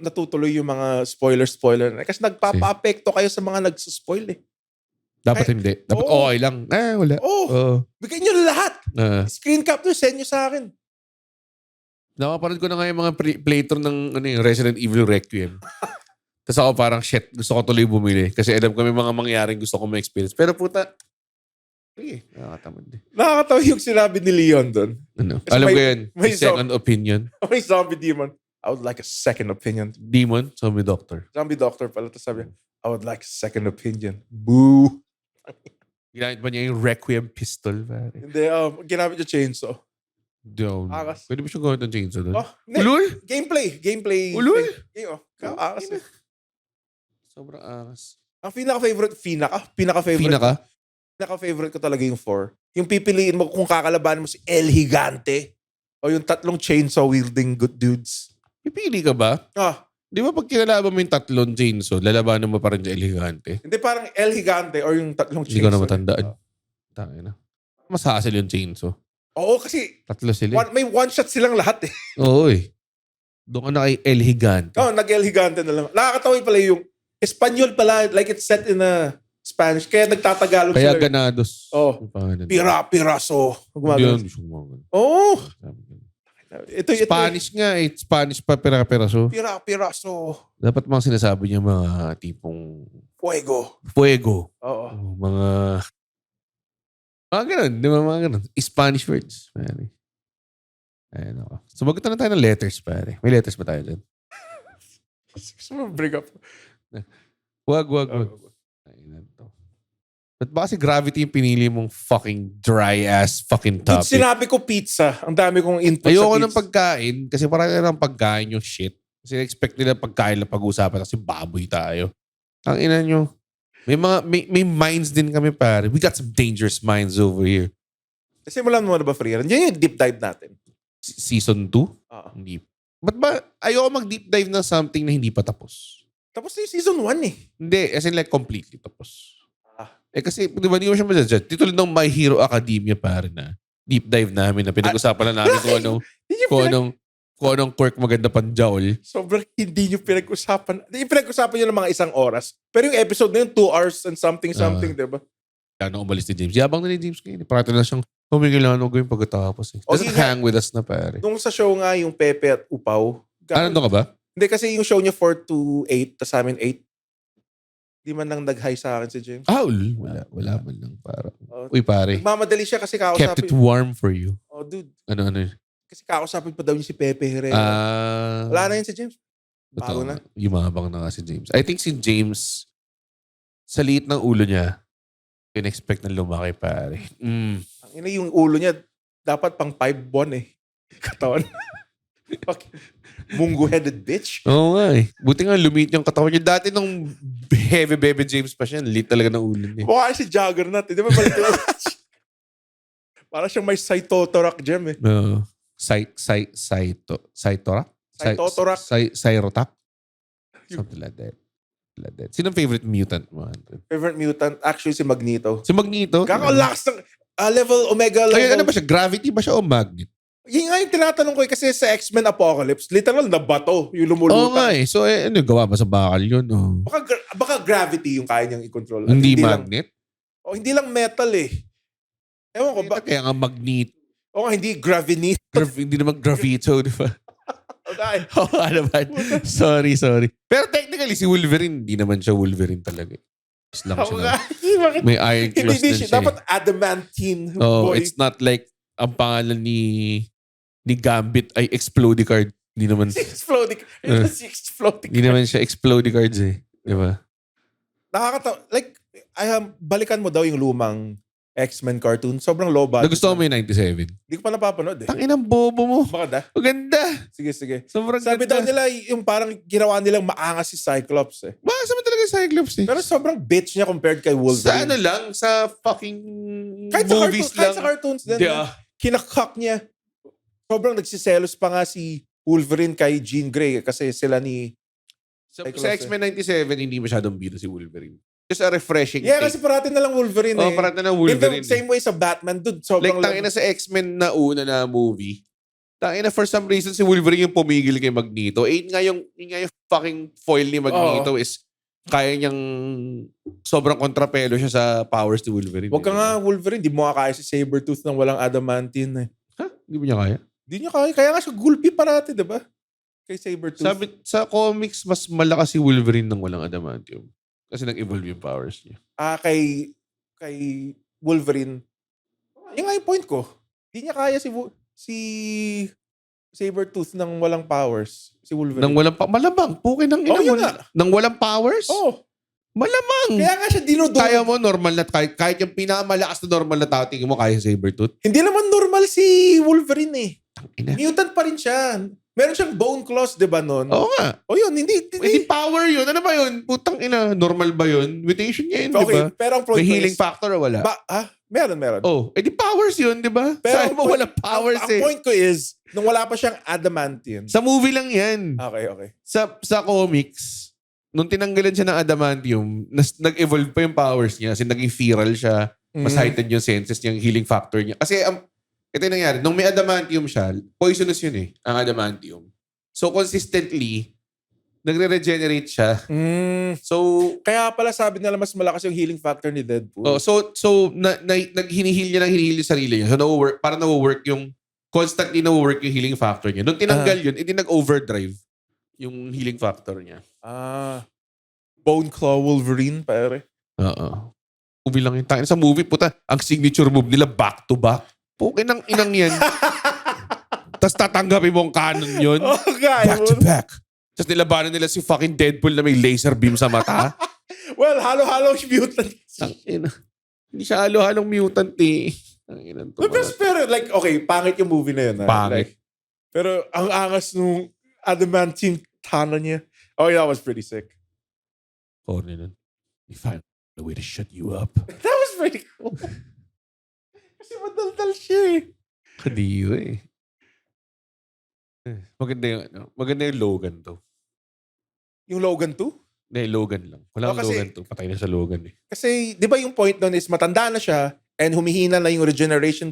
natutuloy yung mga spoiler na? Kasi nagpapa-apekto kayo sa mga nagsuspoil eh. Dapat hindi. Dapat okay lang. Wala. Bigyan nyo lahat. Screen cap nyo, send nyo sa akin. Nakapanood ko na nga yung mga playthrough ng Resident Evil Requiem. Tapos ako parang, shit, gusto ko tuloy bumili. Kasi alam ko may mga mangyaring gusto ko ma-experience. Pero puta, nakakatamad eh. Nakakatawa yung sinabi ni Leon doon. Ano? Alam ko yan. Second opinion. May zombie demon. I would like a second opinion. Demon? Zombie doctor. Zombie doctor pala. Tapos sabi, I would like a second opinion. Boo! Ginamit ba niya yung Requiem pistol? Pare? Hindi, ginamit yung chainsaw. Down. Akas. Pwede ba siya gawin ng chainsaw doon? Ulul? Gameplay. Ulul? Akas. Sobrang akas. Ang pinaka-favorite ko talaga yung 4. Yung pipiliin mo kung kakalabanin mo si El Gigante o yung tatlong chainsaw wielding good dudes. Pipili ka ba? Di ba pag kinalaban mo yung tatlong chainsaw, lalabanan mo pa rin yung El Gigante? Hindi, parang El Gigante or yung tatlong chainsaw. Hindi ko na matandaan. Tangin na. Mas hassle yung chainsaw. Oo, kasi tatlo sila. May one shot silang lahat eh. Oo eh. Doon ka na kay El Gigante. Nag-El Gigante na lang. Nakakatawa pala yung Espanyol pala, like it's set in a Spanish. Kaya nagtatagalog kaya sila. Kaya ganados. Piraso. Hindi. Oo. Ito, Spanish nga eh. Spanish pa piraso. Piraso. Dapat mga sinasabi niya mga tipong... Fuego. Oo. Mga ganun. Di ba mga ganun? Spanish words. Pare. Ayan ako. Sumagot na tayo ng letters, pare. May letters ba tayo dyan? Gusto mo bring up? Wag. Ayun to. Ba't ba kasi Gravity yung pinili mong fucking dry-ass fucking topic? Sinabi ko pizza. Ang dami kong input ayoko sa pizza. ng pagkain kasi parang ng pagkain yung shit. Kasi expect nila pagkain na pag-usapan kasi baboy tayo. Ang ina nyo. May minds din kami, pare. We got some dangerous minds over here. Simulan mo na ba, Freer? Yan yung deep dive natin. Season 2? Oo. Hindi. Ba't ba ayoko mag-deep dive na something na hindi pa tapos? Tapos na yung season 1 eh. Hindi, as in like completely tapos. Ah. Kasi, di ba, hindi mo siya masajudge. Tituloy ng My Hero Academia, pare na. Deep dive namin na pinag-usapan na namin kung anong quirk maganda pang Jowl. Sobrang hindi nyo pinag-usapan. Hindi pinag-usapan nyo ng mga isang oras. Pero yung episode na yun, 2 hours and something, diba? Ano umalis ni James? Yabang na ni James ngayon. Parati na siyang humingil gawin pagkatapos. Doesn't hang with us na, pare. Nung sa show nga, yung Pepe at Upaw. Ano ka ba? Hindi, kasi yung show niya 4 to 8, tas sa amin 8. Di man lang nag-hi sa akin si James. Wala man lang. Uy, pare. Mamadali siya kasi Kept it kakausapin. warm for you. Oh, dude. Ano? Kasi kakausapin pa daw niya si Pepe Herrera. Wala na yun si James. Bago na. Yumabang na nga si James. I think si James, sa liit ng ulo niya, in-expect na lumaki, pare. Ang ina yung ulo niya, dapat pang 5 buwan eh. Katawan. Mungo-headed bitch. Oo nga eh. Buti nga lumiit yung katawan niya. Dati nung heavy baby James pa siya, liit talaga ng ulo niya. Mukha si Juggernaut. Di ba balik yung Parang siyang may Saitotorak gem eh. No. Saitorak? Saitotorak. Sairotak? Something like that. Sino favorite mutant mo? Favorite mutant? Actually, si Magneto. Si Magneto? Kakalakas ng level, Omega level. Ay, ano ba siya? Gravity ba siya o magnet? Yun nga yung tinatanong ko eh, kasi sa X-Men Apocalypse, literal na bato yung Oo lumulutang. nga eh. So, ano, gawa ba sa bakal yun? Oh. Baka gravity yung kaya niyang i-control. Hindi magnet? Hindi lang metal eh. Ewan ko ba? Kaya nga magnet. Hindi gravity. Hindi naman gravito, di ba? Okay. Ano ba? Sorry. Pero technically, si Wolverine, hindi naman siya Wolverine talaga. Lang siya. May iron claws din siya. Dapat adamantine. Oh, boy. it's not like ang pangalan ni Gambit ay Explodicard. Hindi naman. Hindi naman siya Explodicards eh. Di ba? Nakakatawa. Like, balikan mo daw yung lumang X-Men cartoon. Sobrang low budget. Nagustuhan mo yung 97? Hindi ko pa napapanood eh. Tangin ang bobo mo. Maganda. Maganda. Sige. Sobrang Sabi ganda. daw nila, yung parang ginawa nilang maangas si Cyclops eh. Baka naman talaga yung Cyclops eh. Pero sobrang bitch niya compared kay Wolverine. Sa ano lang? Sa fucking kahit movies kahit lang. sa cartoons din. Yeah. Kinakak niya. Sobrang nagsiselos pa nga si Wolverine kay Jean Grey kasi sila ni... Sa X-Men 97, hindi masyadong bida si Wolverine. Just a refreshing Yeah, take. kasi parati na lang Wolverine eh. Parati na Wolverine. In the same way sa Batman, dude. Sobrang like, tangina sa X-Men na una na movie. Tangina, for some reason, si Wolverine yung pumigil kay Magneto. Yun nga yung fucking foil ni Magneto is kaya niyang sobrang kontrapelo siya sa powers ni Wolverine. Huwag ka nga Wolverine. Di mo kaya si Sabretooth nang walang adamantine eh. Ha? Hindi mo niya kaya? Di niya kaya. Kaya nga siya gulpi parati, diba? Kay Sabretooth. Sabi, sa comics, mas malakas si Wolverine nang walang adamantium. Kasi nag-evolve yung powers niya. Kay Wolverine. Yung nga yung point ko. Di niya kaya si Sabretooth nang walang powers. Si Wolverine. Nang walang malamang. Pukin ng ina mo. Nang walang powers? Oh. Malamang. Kaya nga siya dinuduro. Kaya mo normal na, kahit yung pinakamalakas na normal na tao, tingin mo kaya si Sabretooth? Hindi naman normal si Wolverine eh. Ina. Mutant pa rin siya. Meron siyang bone claws, di ba nun? Oo nga. O yun, hindi. Hindi power yun. Ano ba yun? Putang ina. Normal ba yun? Mutation niya yun, di Okay, ba? pero ang point May ko healing is, factor o wala? Meron. Oh, edi powers yun, di ba? Pero Sabi mo wala powers ang eh. point ko is, nung wala pa siyang adamantine. Sa movie lang yan. Okay. Sa comics, nung tinanggalan siya ng adamantium, nag-evolve pa yung powers niya. Kasi naging feral siya. Mas heightened yung senses niya, yung healing factor niya. Kasi, ito yung nangyari. Nung may adamantium siya, poisonous yun eh, ang adamantium. So, consistently, nagre-regenerate siya. So, kaya pala sabi nila mas malakas yung healing factor ni Deadpool. hinihil niya yung sarili niya. So, parang nawo-work yung, constantly nawo-work yung healing factor niya. Nung tinanggal yun, hindi nag-overdrive yung healing factor niya. Bone Claw Wolverine, pare. Oo. Movie lang yun. Sa movie, puta, ang signature move nila, back to back. Pukin ng inang yan. Tapos tatanggapin mo ang canon yun. Back to back. Tapos nilabanan nila si fucking Deadpool na may laser beam sa mata. Well, halo-halo mutant. Hindi siya halo-halong mutant eh. Pero like, okay, pangit yung movie na yun. Pangit. Like, pero ang angas nung adamantine tana niya. Oh, that was pretty sick. Corny nun. Fine. The way to shut you up. That was pretty cool. Kasi madaldal siya eh. Kadiri eh. Maganda yung Logan to. Yung Logan 2? Hindi, Logan lang. Walang kasi- Logan to. Patay na sa Logan eh. Kasi, di ba yung point nun is matanda na siya and humihina na yung regeneration.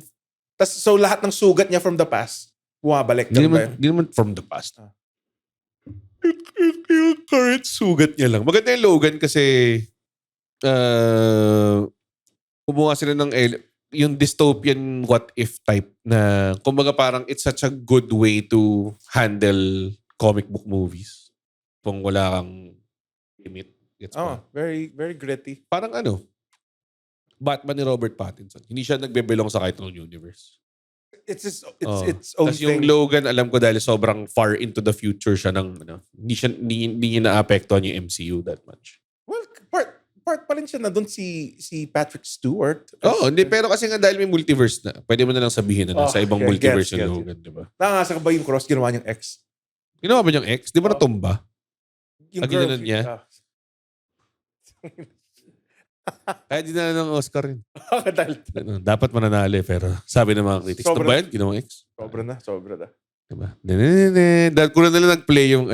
So lahat ng sugat niya from the past, bumabalik. Hindi naman from the past. Yung current sugat niya lang. Maganda yung Logan kasi kumuha sila ng yung dystopian what if type na kumbaga parang it's such a good way to handle comic book movies. Kung wala kang limit. Gets Oh, mo? very, very gritty. Parang Batman ni Robert Pattinson. Hindi siya nagbebelong sa kahit anong universe. It's Oh. its own Tapos yung thing. Logan, alam ko dahil sobrang far into the future siya ng hindi niya naapektuhan yung MCU that much. Well, part pa rin siya na doon si Patrick Stewart. Oo, hindi. Pero kasi nga dahil may multiverse na, pwede mo na lang sabihin na sa ibang okay, multiverse gets, yung gets. Logan, di ba? Nakakasa ka ba yung cross ginawa niyang ex? Ginawa ba niyang ex? Di ba natumba? Yung ginanon niya? Ah. Kaya di na ng Oscar yun. Dahil Dapat mananalo eh, pero sabi ng mga critics, Sobra. ito ba yun? Ginawang ex? sobra na. Diba? Dahil kulang na lang nag-play yung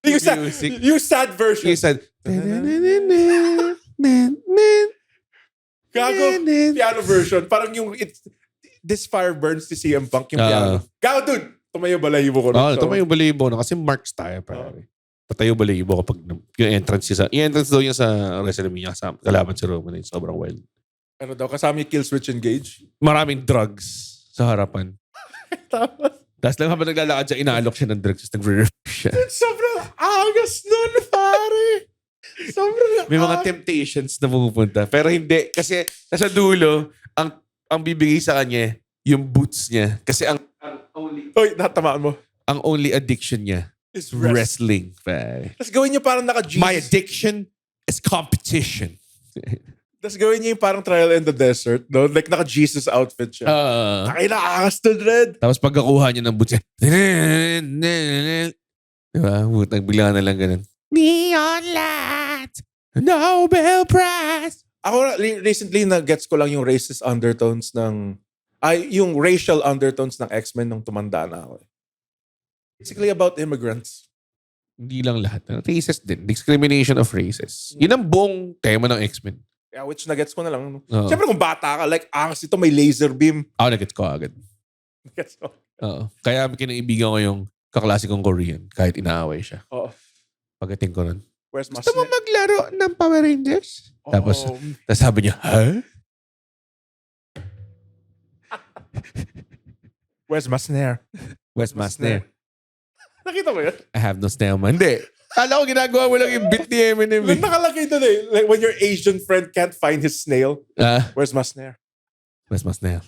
music. Yung sad version. Yung sad. Gago, piano version. Parang yung This Fire Burns to CM Punk yung piano. Gago, dude! Tumayo balahibo ko. Oo, tumayo balahibo na kasi marks tayo. Tatayo balahibo kapag yung entrance yung entrance daw niya sa WrestleMania kasama kalaban si Roman Reigns. Sobrang wild. Ano daw, kasama yung Kill Switch Engage. Maraming drugs sa harapan. Tapos, Tapos lang habang naglalakad siya, inaalok siya ng drugs. Tapos nag-reverse siya. sobrang angas nun, pare. Sobrang May mga temptations na pumupunta. Pero hindi. Kasi nasa dulo, ang bibigay sa kanya, yung boots niya. Kasi ang Hoy, natamaan mo. only addiction niya, Is wrestling. Pare. Tapos gawin niyo parang naka-Jesus. My addiction is competition. Tapos gawin niyo yung parang Trial in the Desert. No? Like naka-Jesus outfit siya. Ay, nakakas to, Dread. Tapos pagkakuha niya ng boots niya, diba? Butang bigla na lang ganun. Neon light, Nobel Prize. Ako recently na-gets ko lang yung racist undertones yung racial undertones ng X-Men nung tumanda na ako. Basically about immigrants. Hindi lang lahat. Races din. Discrimination of races. Yun ang buong tema ng X-Men. Yeah, which na-gets ko na lang. Oo. Siyempre kung bata ka, like, angas ito, may laser beam. Ako nag-get ko agad. Gets mo? Oo. Kaya kinaibigan ko yung kaklase kong Korean kahit inaaway siya. Oo. Pagdating ko nun, Where's gusto mo maglaro ng Power Rangers? Tapos sabi niya, ha? Where's my snare? Where's my snare? Nakita mo yun? I have no snare man. Hindi. Kala ko ginagawa mo lang yung beat ni Eminem. Like, nakalagay doon eh. Like when your Asian friend can't find his snail, where's my snare? Where's my snare?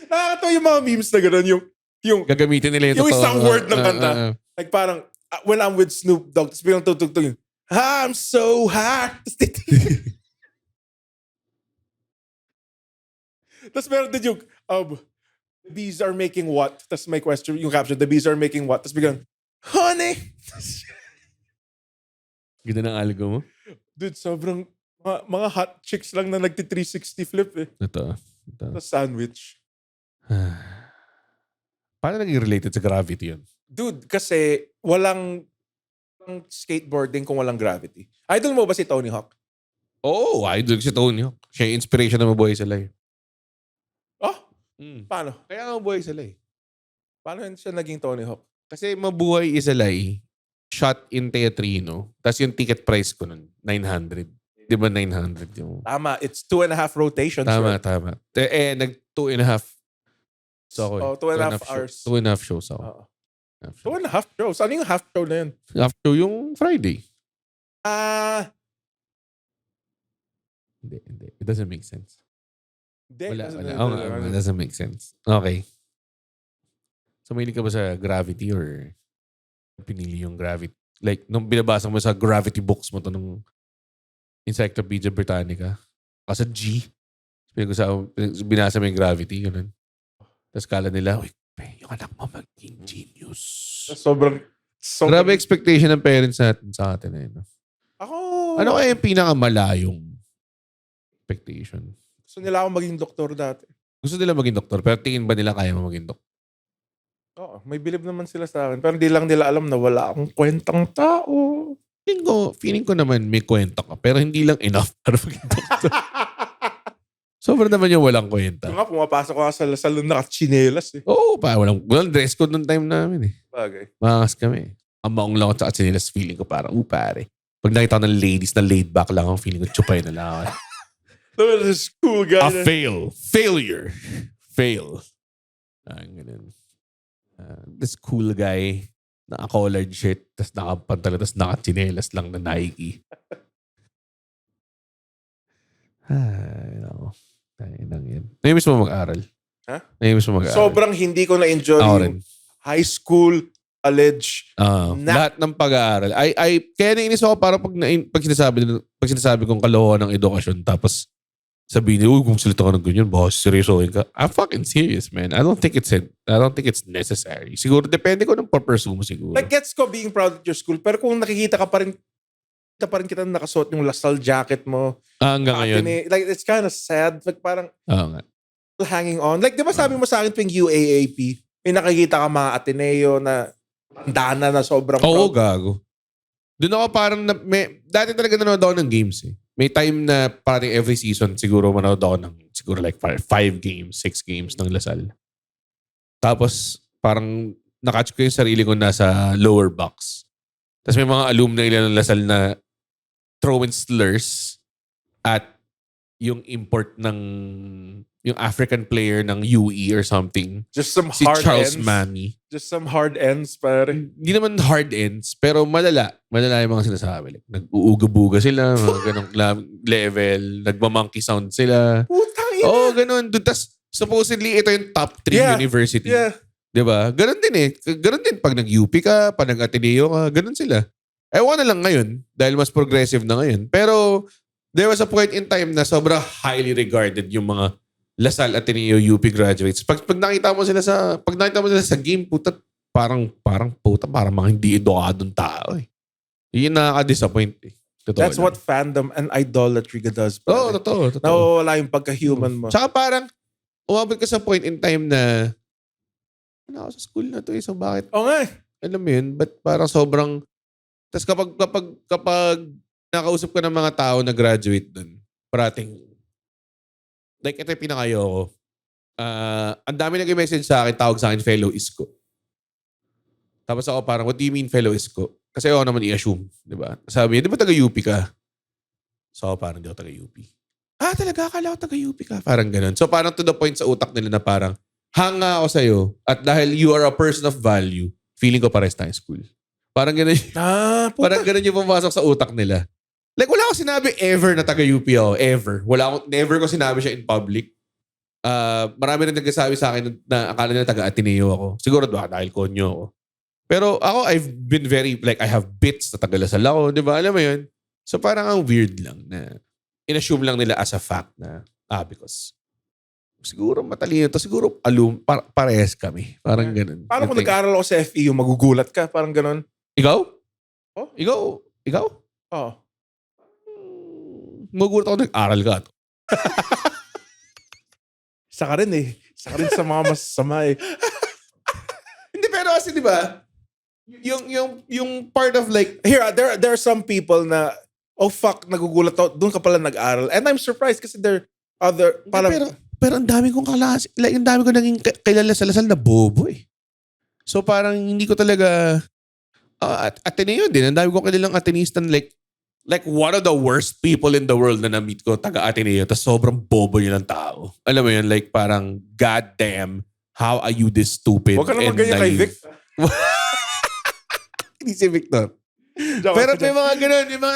Nakakatawa yung mga memes na gano'n. Yung Gagamitin nila yung Yung totoo. isang word ng kanta. Like parang, when I'm with Snoop Dogg, tapos biglang tutugtog yung, I'm so hot. Tapos meron din yung, the bees are making what? Tapos may question, yung caption, the bees are making what? Tapos biglang, honey! Ganda ng algo mo? Dude, sobrang, mga hot chicks lang na nagti-360 flip eh. Ito. Tapos sandwich. Paano naging related sa gravity yun? Dude, kasi walang skateboarding kung walang gravity. Idol mo ba si Tony Hawk? Oo, idol si Tony Hawk. Siya yung inspiration na mabuhay sila eh. Oh? Paano? Kaya nga mabuhay sila eh. Paano siya naging Tony Hawk? Kasi mabuhay isalay, shot in Teatrino, tapos yung ticket price ko nun, 900. Di ba 900 yung... Tama, it's 2.5 rotations. Tama, right? tama. Nag 2.5. So ako eh. 2.5 hours. 2.5 shows ako. Oo. Half show. 2.5 shows. Ano yung half show na yun? Half show yung Friday. Hindi. It doesn't make sense. Wala. It doesn't make sense. Okay. So, mahilig ka ba sa gravity or pinili yung gravity? Like, nung binabasa mo sa gravity books mo to nung Encyclopedia Britannica, kasi G, binasa mo yung gravity, ganun. Tapos kala nila, uy, yung anak mo maging genius. Sobrang Grabe expectation ng parents natin sa atin eh. No? Ako, Ano kaya yung pinakamalayong expectation? Gusto nila ako maging doktor dati. Gusto nila maging doktor, pero tingin ba nila kaya mo maging doktor? Oo, may believe naman sila sa akin. Pero hindi lang nila alam na wala akong kwentang tao. Feeling ko naman may kwenta ka, pero hindi lang enough para maging doktor. Sobrang naman yung walang kwenta. Yung nga, pumapasok ako sa salon nakachinelas eh. Oo, walang dress code nung time namin eh. Bagay. Mangas kami. Ang maong lang ako sa chinelas, feeling ko parang, pare. Pag nakita ko ng ladies na laid back lang, ang feeling ko chupay na lang ako. Look at this cool guy. Failure. Fail. Ganun. This cool guy, naka-collared shirt, tas naka-pantalo, tas naka-chinelas lang na Nike. Ay, no. Naimis mo mag-aral? Ha? Naimis mo mag-aral? Sobrang hindi ko na-enjoy Ako yung rin. high school, college. Lahat ng pag-aaral. Kaya nainis ako para pag sinasabi kong kalokohan ng edukasyon, tapos sabihin niyo, kung salita ka ng ganyan, boss, seryosohin ka. I'm fucking serious, man. I don't think it's necessary. Siguro, depende ko ng pursue mo siguro. Like, gets ko being proud at your school, pero kung nakikita ka pa rin kita nakasuot yung Lasal jacket mo. Hanggang ngayon. Like, it's kind of sad. Like, parang nga. hanging on. Like, di ba sabi mo sa akin tuwing UAAP, may nakikita ka mga Ateneo na dana na sobrang Oo, proud. gago. Doon ako parang, dati talaga nanonood ako ng games eh. May time na parang every season, siguro manood ako ng, siguro like 5 games, 6 games ng Lasal. Tapos, parang nakatch ko yung sarili ko nasa lower box. Tapos may mga alumni nila ng Lasal na throwing slurs at yung import ng yung African player ng UE or something. Just some Si hard Charles ends. Manny. Just some hard ends, pare. Hindi naman hard ends, pero malala. Malala yung mga sinasabi. Like, nag-uuga-buga sila, mga ganong level. Nagmamonkey sound sila. Putang ina. Oo, ganun. Tapos, supposedly, ito yung top 3 university. Yeah. Diba? Ganun din eh. Ganun din pag nag-UP ka, pag nag-Ateneo ka, ganun sila. Ewan na lang ngayon, dahil mas progressive na ngayon. Pero, there was a point in time na sobrang highly regarded yung mga Lasal, Ateneo, UP graduates. Pag nakita mo sila sa game, puta, parang mga hindi edukadong tao eh. Yun nakaka-disappoint eh. Totoo That's lang. what fandom and idolatry does. Oo, Pare. totoo. Nawawala yung pagka-human mo. Tsaka parang, umabot ka sa point in time na, ako sa school na to eh, so bakit? Oo nga eh. Alam mo yun, but parang sobrang, tas kapag nakausap ka ng mga tao na graduate dun, parating, like ito yung pinakayo ko, ang dami nag-message sa akin, tawag sa akin, fellow isko. Tapos ako parang, what do you mean fellow isko? Kasi ako naman i-assume, di ba? Sabi niya, di ba taga-UP ka? So ako parang, di ako taga-UP. Talaga? Akala ko taga-UP ka. Parang ganun. So parang to the point sa utak nila na parang, hanga ako sa'yo at dahil you are a person of value, feeling ko pares tayong school. Parang ganun. Parang ganun yung pumasok sa utak nila. Like, wala akong sinabi ever na taga-UP ako. Ever. Never ko sinabi siya in public. Marami rin nagsasabi sa akin na akala nila taga-Ateneo ako. Siguro dahil konyo ako. Pero ako, I've been very, like, I have bits na taga-Lasal ako. Di ba? Alam mo yun? So parang ang weird lang na in-assume lang nila as a fact na, because siguro matalino to. Siguro parehas kami. Parang ganun. Paano kung nag-aaral ako sa FEU, magugulat ka? Parang ganun. Ikaw? Oh? Ikaw? Oo. Magulat ako nag-aral ka. Isa ka rin eh. Isa ka rin sa mga masasama eh. Hindi, pero kasi di ba, yung part of like, Here, there are some people na, oh fuck, nagugulat ako. Doon ka pala nag-aaral. And I'm surprised kasi there other, parang, pero ang dami kong kaklase, like, ang dami ko naging kilala sa Lasal na bobo eh. So parang hindi ko talaga, Ateneo din, ang dami kong kilalang Ateneistan, like one of the worst people in the world na na-meet ko, taga-Ateneo, tas sobrang bobo yun ng tao. Alam mo yun, like parang, goddamn, how are you this stupid? Huwag ka naman ganyan kay Vic. Hindi si Victor. Pero may mga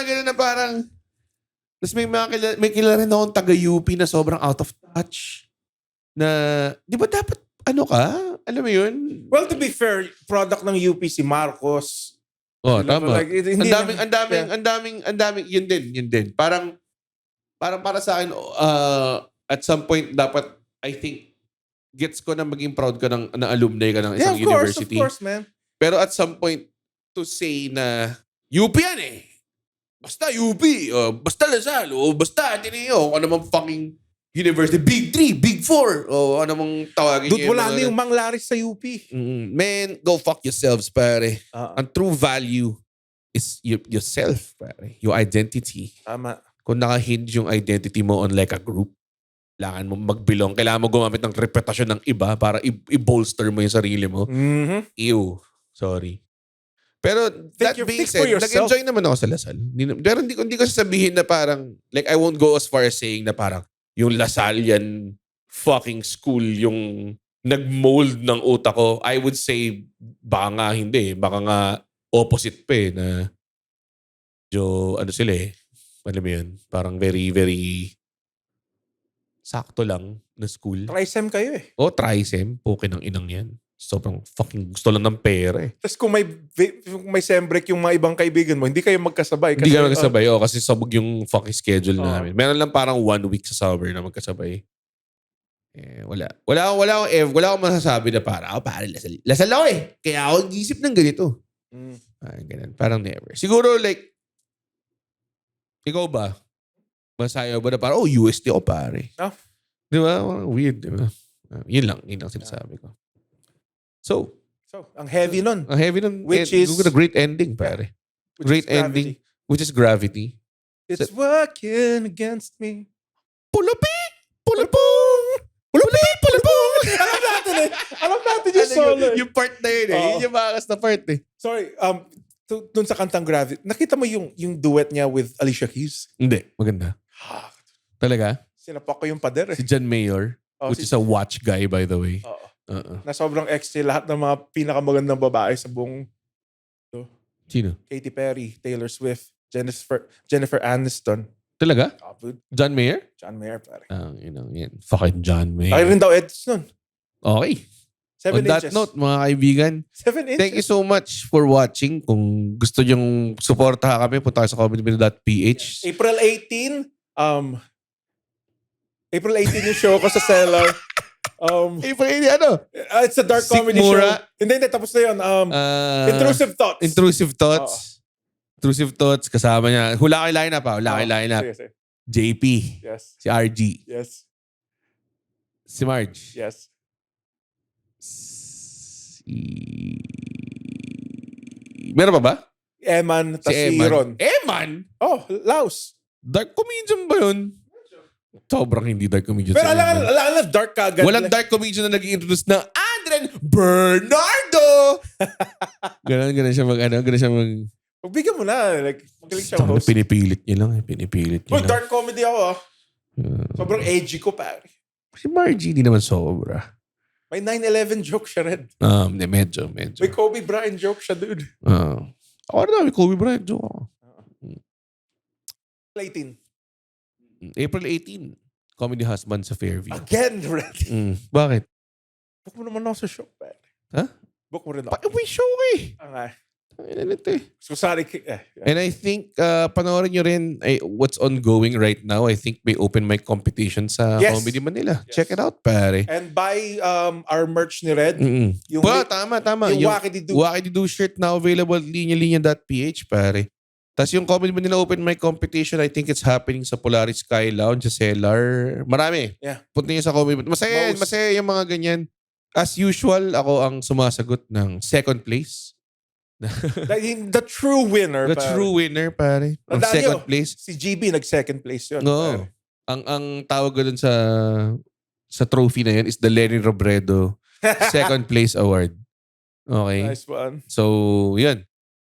ganun na parang, tapos may kilala rin akong taga-UP na sobrang out of touch. Na, di ba dapat, ano ka? Alam mo yun? Well, to be fair, product ng UP si Marcos. Oh, tama. Like, Ang daming, yun din. Parang para sa akin, at some point, dapat, I think, gets ko na maging proud ka na alumni ka ng isang university. Of course, man. Pero at some point, to say na, UP yan eh. basta UP, basta Lasal, o basta Ateneo, o ano mang fucking university, Big 3, Big 4, o ano mang tawagin Dude, niyo. wala na yung manglaris sa UP. Man, go fuck yourselves, pare. Ah. Ang true value is yourself, pare. Your identity. Tama. Kung naka-hinge yung identity mo on like a group, kailangan mo mag-belong. Kailangan mo gumamit ng reputasyon ng iba para i-bolster mo yung sarili mo. Mhm. Ew. Sorry. Pero that being think for said, yourself. nag-enjoy naman ako sa Lasal. Pero hindi ko sasabihin na parang, like I won't go as far as saying na parang yung Lasal yan fucking school yung nag-mold ng utak ko. I would say, baka nga hindi. Baka nga opposite pa eh na ano sila eh. Alam mo yun? Parang very, very sakto lang na school. Trisem kayo eh. Trisem. Poke ng inang yan. Sobrang fucking gusto lang ng pera eh. Tapos kung may sem break yung mga ibang kaibigan mo, hindi kayo magkasabay. Hindi kami magkasabay. Kasi sabog yung fucking schedule Oo. namin. Meron lang parang 1 week sa summer na magkasabay. Wala akong masasabi na parang, pare, lasal ako eh. Kaya ako nag-isip ng ganito. Ganun. Parang never. Siguro like, ikaw ba? Masayaw ba na parang, UST ako pare. Oh. Di ba? Weird, di ba? Yun lang sinasabi ko. So, ang heavy nun. ang heavy nun. Which is- a great ending, pare. Which Great is ending. gravity. Which is Gravity. It's working against me. Pulapi! Pulapong! Pulapi! Pulapong! Alam natin yung solo. Yung part na yun eh. Oo. Yun yung makas na part eh. Sorry, dun sa kantang Gravity, nakita mo yung duet niya with Alicia Keys? Hindi. Maganda. Talaga? Sinapak ko yung pader eh. Si John Mayer, Oh, which is a watch guy by the way. Oo. Uh-uh. Na sobrang ex niya lahat ng mga pinakamagandang babae sa buong Sino? Katy Perry, Taylor Swift, Jennifer Aniston. Talaga? Dude, John Mayer? John Mayer, pare. Yan. Fucking John Mayer. Ay rin daw Eds nun. Okay. 7 On that inches. note, mga kaibigan, 7 inches. thank you so much for watching. Kung gusto nyong suportahan kami, punta kayo sa comedybino.ph. April 18, April 18 yung show ko sa Cellar. Ano? It's a dark comedy show. Sikmura. Hindi, tapos na yun. Intrusive Thoughts. Intrusive Thoughts. Intrusive Thoughts. Kasama niya. Hula kayo lineup ha. Hula kayo lineup. Sige. JP. Yes. Si RG. Yes. Si Marge. Yes. Meron pa ba? Eman, tas si Eman. Ron. Eman? Oh, Laos. Dark comedian ba yun? Sobrang hindi dark comedian. Pero si Eman. alam dark kagad. Walang dark comedian na nag-introduce ng Adrian Bernardo! Ganon siya mag... Pagbigyan mo na. Like, magaling siya host. Pinipilit niya lang. Pinipilit niya Oh, lang. dark comedy ako Sobrang edgy ko, pare. Si Margie, hindi naman sobra. May 9/11 joke siya rin. Medyo. May Kobe Bryant joke siya, dude. Ako na, may Kobe Bryant joke ako. 18. April 18, Comedy Husband sa Fairview. Again, ready. Bakit? Book mo naman ako sa show, pare. Ha? Book mo rin ako. May show eh. So, sorry. And I think, panoorin nyo rin what's ongoing right now. I think may open mic competition sa Yes. Comedy Manila. Yes. Check it out, pare. And buy our merch ni Red. Yung, Tama. yung Wacky Do. Wacky Do shirt now available at linya-linya.ph, pare. Tapos yung Comedy Manila Open Mic Competition, I think it's happening sa Polaris Sky Lounge, sa Cellar. Marami. Yeah. Punta nyo sa Comedy Manila. Masaya yung mga ganyan. As usual, ako ang sumasagot ng second place. The true winner. The pare. true winner, pare. Ang Tandaan second nyo, place. Si GB nag-second place yun. No. pare. Ang tawag ko dun sa trophy na yun is the Lenny Robredo second place award. Okay? Nice one. So, yun.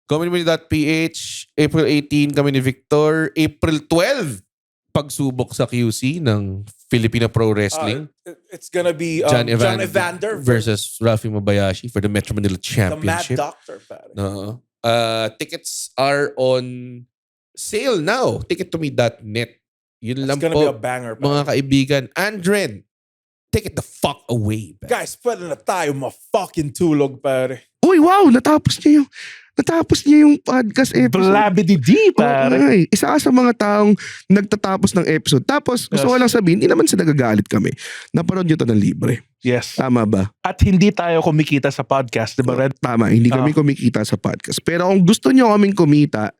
Comedy.ph, April 18 kami ni Victor. April 12, pagsubok sa QC ng Filipino Pro Wrestling. It's gonna be John Evander versus Rafi Mabayashi for the Metro Manila the Mad Championship. Doctor. Pare. No. Tickets are on sale now. Ticket2me.net. Yun It's lang gonna be a po, banger. mga Pare. kaibigan. Andren, take it the fuck away. Pare. Guys, pwede na tayo ma-fucking tulog, pare. Uy, wow! Natapos niya yung podcast episode. Blabidi-di, pare. Ay, isa ka sa mga taong nagtatapos ng episode. Tapos, gusto ko lang sabihin, hindi naman sa nagagalit kami. Napanood nyo to ng libre. Yes. Tama ba? At hindi tayo kumikita sa podcast, di ba, Red? Tama, hindi kami kumikita sa podcast. Pero kung gusto nyo kaming kumita,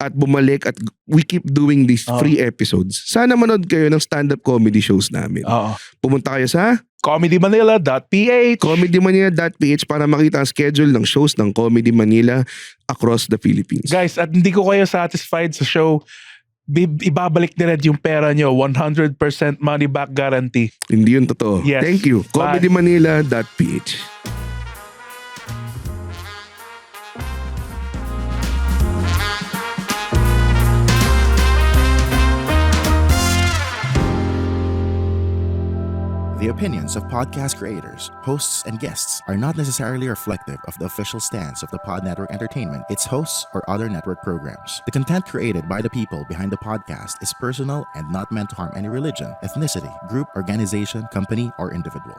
at bumalik at we keep doing these free episodes, sana manood kayo ng stand-up comedy shows namin. Oo. Pumunta kayo sa comedymanila.ph comedymanila.ph para makita ang schedule ng shows ng Comedy Manila across the Philippines. Guys, at hindi ko kayo satisfied sa show, ibabalik nila yung pera nyo. 100% money back guarantee. Hindi yun totoo. Yes. Thank you. Bye. comedymanila.ph The opinions of podcast creators, hosts, and guests are not necessarily reflective of the official stance of the Pod Network Entertainment, its hosts, or other network programs. The content created by the people behind the podcast is personal and not meant to harm any religion, ethnicity, group, organization, company, or individual.